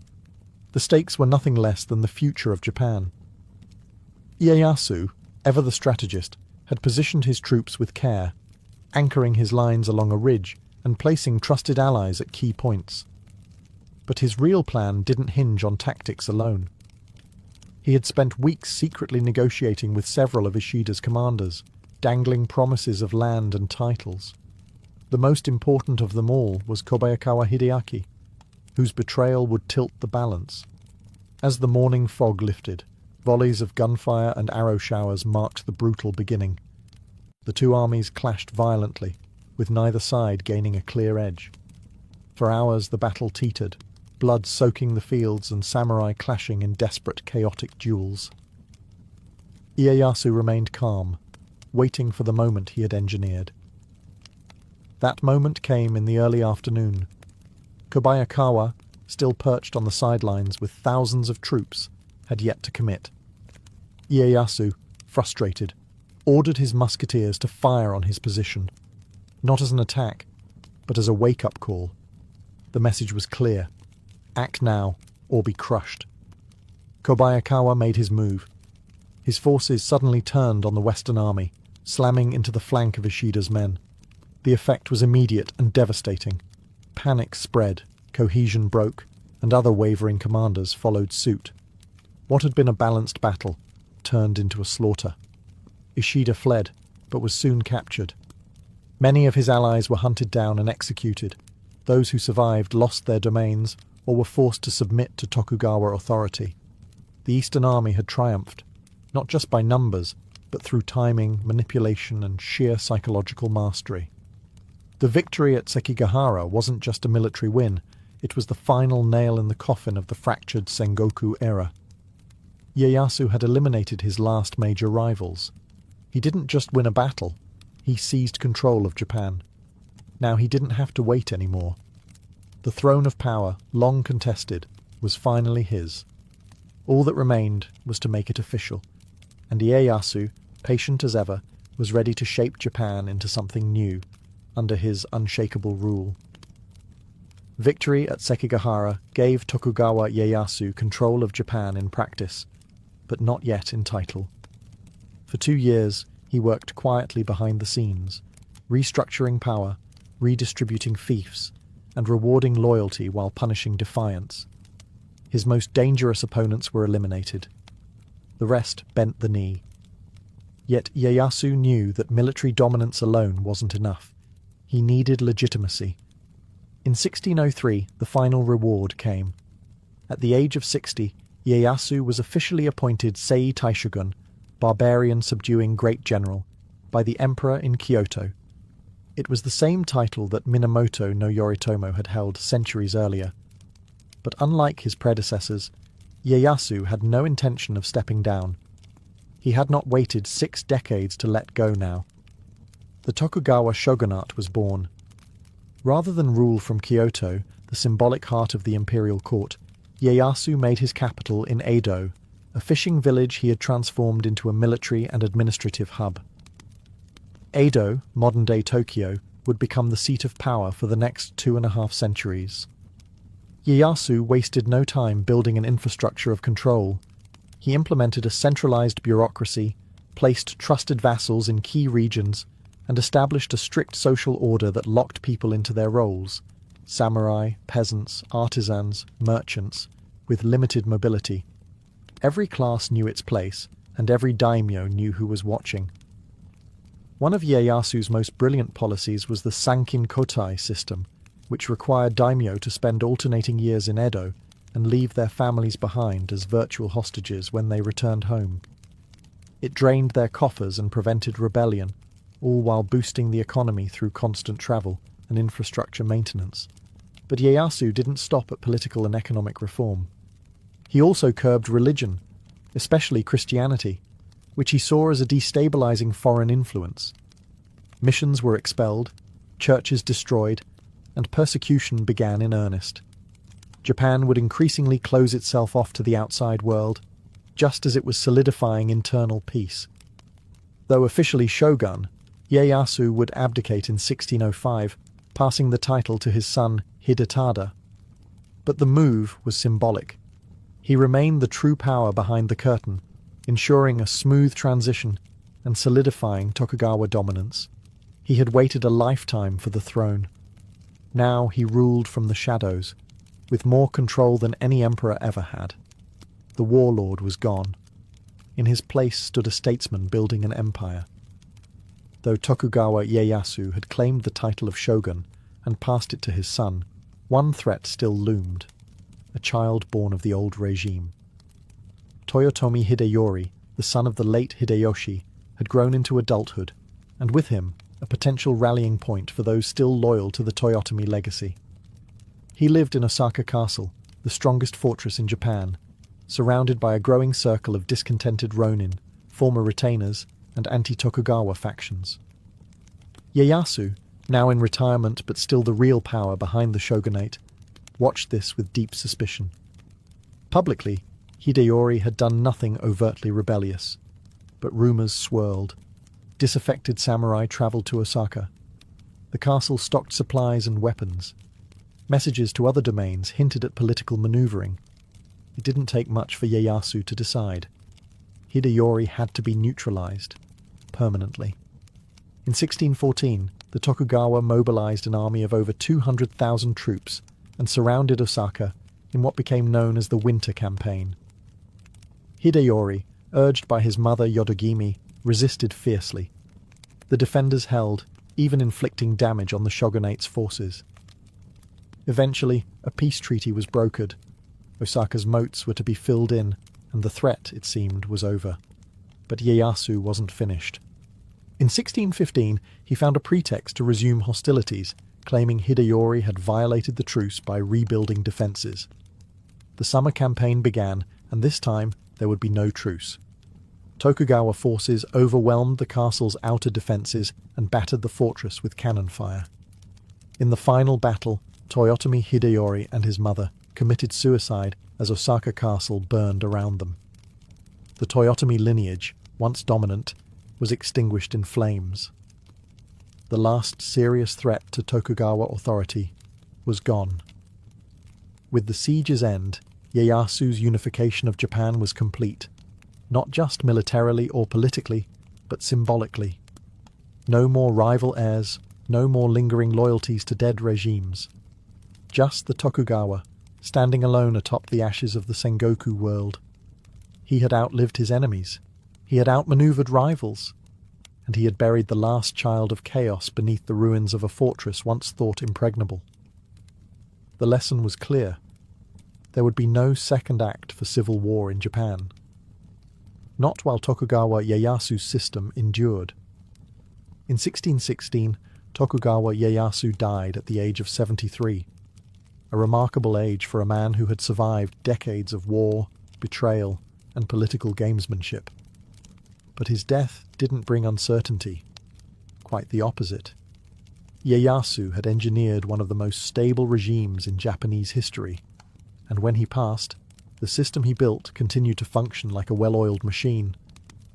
The stakes were nothing less than the future of Japan. Ieyasu, ever the strategist, had positioned his troops with care, anchoring his lines along a ridge and placing trusted allies at key points. But his real plan didn't hinge on tactics alone. He had spent weeks secretly negotiating with several of Ishida's commanders, dangling promises of land and titles. The most important of them all was Kobayakawa Hideaki, whose betrayal would tilt the balance. As the morning fog lifted, volleys of gunfire and arrow showers marked the brutal beginning. The two armies clashed violently, with neither side gaining a clear edge. For hours the battle teetered, blood soaking the fields and samurai clashing in desperate, chaotic duels. Ieyasu remained calm, waiting for the moment he had engineered. That moment came in the early afternoon. Kobayakawa, still perched on the sidelines with thousands of troops, had yet to commit. Ieyasu, frustrated, ordered his musketeers to fire on his position, not as an attack, but as a wake-up call. The message was clear: act now, or be crushed. Kobayakawa made his move. His forces suddenly turned on the Western Army, slamming into the flank of Ishida's men. The effect was immediate and devastating. Panic spread, cohesion broke, and other wavering commanders followed suit. What had been a balanced battle turned into a slaughter. Ishida fled, but was soon captured. Many of his allies were hunted down and executed. Those who survived lost their domains or were forced to submit to Tokugawa authority. The Eastern Army had triumphed, not just by numbers, but through timing, manipulation, and sheer psychological mastery. The victory at Sekigahara wasn't just a military win, it was the final nail in the coffin of the fractured Sengoku era. Ieyasu had eliminated his last major rivals. He didn't just win a battle, he seized control of Japan. Now he didn't have to wait anymore. The throne of power, long contested, was finally his. All that remained was to make it official, and Ieyasu, patient as ever, was ready to shape Japan into something new, under his unshakable rule. Victory at Sekigahara gave Tokugawa Ieyasu control of Japan in practice, but not yet in title. For 2 years, he worked quietly behind the scenes, restructuring power, redistributing fiefs, and rewarding loyalty while punishing defiance. His most dangerous opponents were eliminated. The rest bent the knee. Yet Ieyasu knew that military dominance alone wasn't enough. He needed legitimacy. In 1603, the final reward came. At the age of 60, Ieyasu was officially appointed Sei Taishogun, barbarian subduing great general, by the emperor in Kyoto. It was the same title that Minamoto no Yoritomo had held centuries earlier. But unlike his predecessors, Ieyasu had no intention of stepping down. He had not waited 6 decades to let go now. The Tokugawa shogunate was born. Rather than rule from Kyoto, the symbolic heart of the imperial court, Ieyasu made his capital in Edo, a fishing village he had transformed into a military and administrative hub. Edo, modern-day Tokyo, would become the seat of power for the next 2.5 centuries. Ieyasu wasted no time building an infrastructure of control. He implemented a centralized bureaucracy, placed trusted vassals in key regions, and established a strict social order that locked people into their roles: samurai, peasants, artisans, merchants, with limited mobility. Every class knew its place, and every daimyo knew who was watching. One of Ieyasu's most brilliant policies was the Sankin Kotai system, which required daimyo to spend alternating years in Edo and leave their families behind as virtual hostages when they returned home. It drained their coffers and prevented rebellion, all while boosting the economy through constant travel and infrastructure maintenance. But Ieyasu didn't stop at political and economic reform. He also curbed religion, especially Christianity, which he saw as a destabilizing foreign influence. Missions were expelled, churches destroyed, and persecution began in earnest. Japan would increasingly close itself off to the outside world, just as it was solidifying internal peace. Though officially shogun, Ieyasu would abdicate in 1605, passing the title to his son Hidetada. But the move was symbolic. He remained the true power behind the curtain, ensuring a smooth transition and solidifying Tokugawa dominance. He had waited a lifetime for the throne. Now he ruled from the shadows, with more control than any emperor ever had. The warlord was gone. In his place stood a statesman building an empire. Though Tokugawa Ieyasu had claimed the title of shogun and passed it to his son, one threat still loomed: a child born of the old regime. Toyotomi Hideyori, the son of the late Hideyoshi, had grown into adulthood, and with him a potential rallying point for those still loyal to the Toyotomi legacy. He lived in Osaka Castle, the strongest fortress in Japan, surrounded by a growing circle of discontented ronin, former retainers, and anti-Tokugawa factions. Ieyasu, now in retirement but still the real power behind the shogunate, watched this with deep suspicion. Publicly, Hideyori had done nothing overtly rebellious, but rumors swirled. Disaffected samurai travelled to Osaka. The castle stocked supplies and weapons. Messages to other domains hinted at political manoeuvring. It didn't take much for Ieyasu to decide. Hideyori had to be neutralized, permanently. In 1614, the Tokugawa mobilized an army of over 200,000 troops and surrounded Osaka in what became known as the Winter Campaign. Hideyori, urged by his mother Yodogimi, resisted fiercely. The defenders held, even inflicting damage on the shogunate's forces. Eventually, a peace treaty was brokered. Osaka's moats were to be filled in, and the threat, it seemed, was over. But Ieyasu wasn't finished. In 1615, he found a pretext to resume hostilities, claiming Hideyori had violated the truce by rebuilding defences. The summer campaign began, and this time there would be no truce. Tokugawa forces overwhelmed the castle's outer defences and battered the fortress with cannon fire. In the final battle, Toyotomi Hideyori and his mother committed suicide as Osaka Castle burned around them. The Toyotomi lineage, once dominant, was extinguished in flames. The last serious threat to Tokugawa authority was gone. With the siege's end, Ieyasu's unification of Japan was complete, not just militarily or politically, but symbolically. No more rival heirs, no more lingering loyalties to dead regimes. Just the Tokugawa, standing alone atop the ashes of the Sengoku world. He had outlived his enemies. He had outmaneuvered rivals. And he had buried the last child of chaos beneath the ruins of a fortress once thought impregnable. The lesson was clear. There would be no second act for civil war in Japan. Not while Tokugawa Ieyasu's system endured. In 1616, Tokugawa Ieyasu died at the age of 73, a remarkable age for a man who had survived decades of war, betrayal, and political gamesmanship. But his death didn't bring uncertainty. Quite the opposite. Ieyasu had engineered one of the most stable regimes in Japanese history, and when he passed, the system he built continued to function like a well-oiled machine.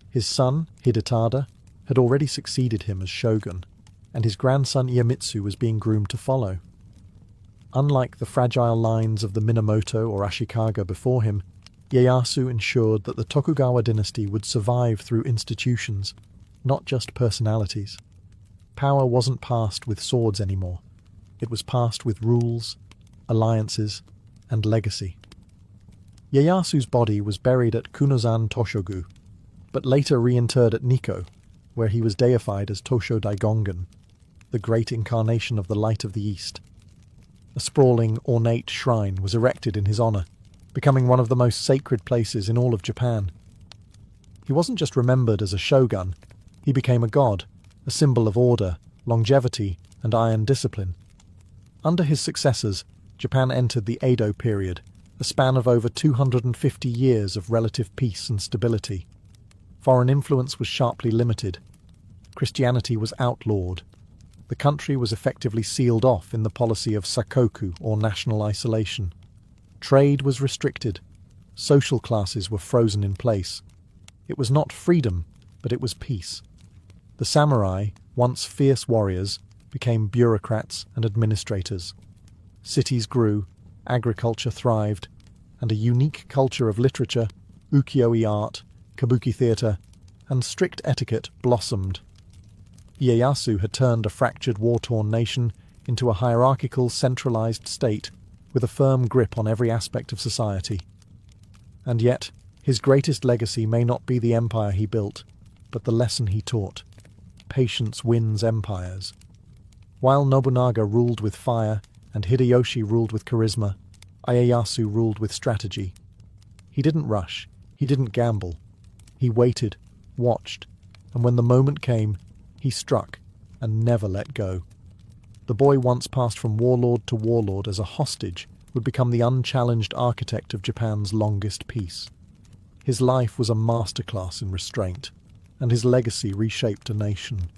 His son, Hidetada, had already succeeded him as shogun, and his grandson Iemitsu was being groomed to follow. Unlike the fragile lines of the Minamoto or Ashikaga before him, Ieyasu ensured that the Tokugawa dynasty would survive through institutions, not just personalities. Power wasn't passed with swords anymore. It was passed with rules, alliances, and legacy. Ieyasu's body was buried at Kunozan Toshogu, but later reinterred at Nikko, where he was deified as Tosho Daigongan, the great incarnation of the light of the East. A sprawling, ornate shrine was erected in his honor, becoming one of the most sacred places in all of Japan. He wasn't just remembered as a shogun, he became a god, a symbol of order, longevity, and iron discipline. Under his successors, Japan entered the Edo period, a span of over 250 years of relative peace and stability. Foreign influence was sharply limited. Christianity was outlawed. The country was effectively sealed off in the policy of sakoku, or national isolation. Trade was restricted. Social classes were frozen in place. It was not freedom, but it was peace. The samurai, once fierce warriors, became bureaucrats and administrators. Cities grew, agriculture thrived, and a unique culture of literature, ukiyo-e art, kabuki theatre, and strict etiquette blossomed. Ieyasu had turned a fractured, war-torn nation into a hierarchical, centralized state with a firm grip on every aspect of society. And yet, his greatest legacy may not be the empire he built, but the lesson he taught. Patience wins empires. While Nobunaga ruled with fire and Hideyoshi ruled with charisma, Ieyasu ruled with strategy. He didn't rush, he didn't gamble. He waited, watched, and when the moment came, he struck and never let go. The boy once passed from warlord to warlord as a hostage would become the unchallenged architect of Japan's longest peace. His life was a masterclass in restraint, and his legacy reshaped a nation.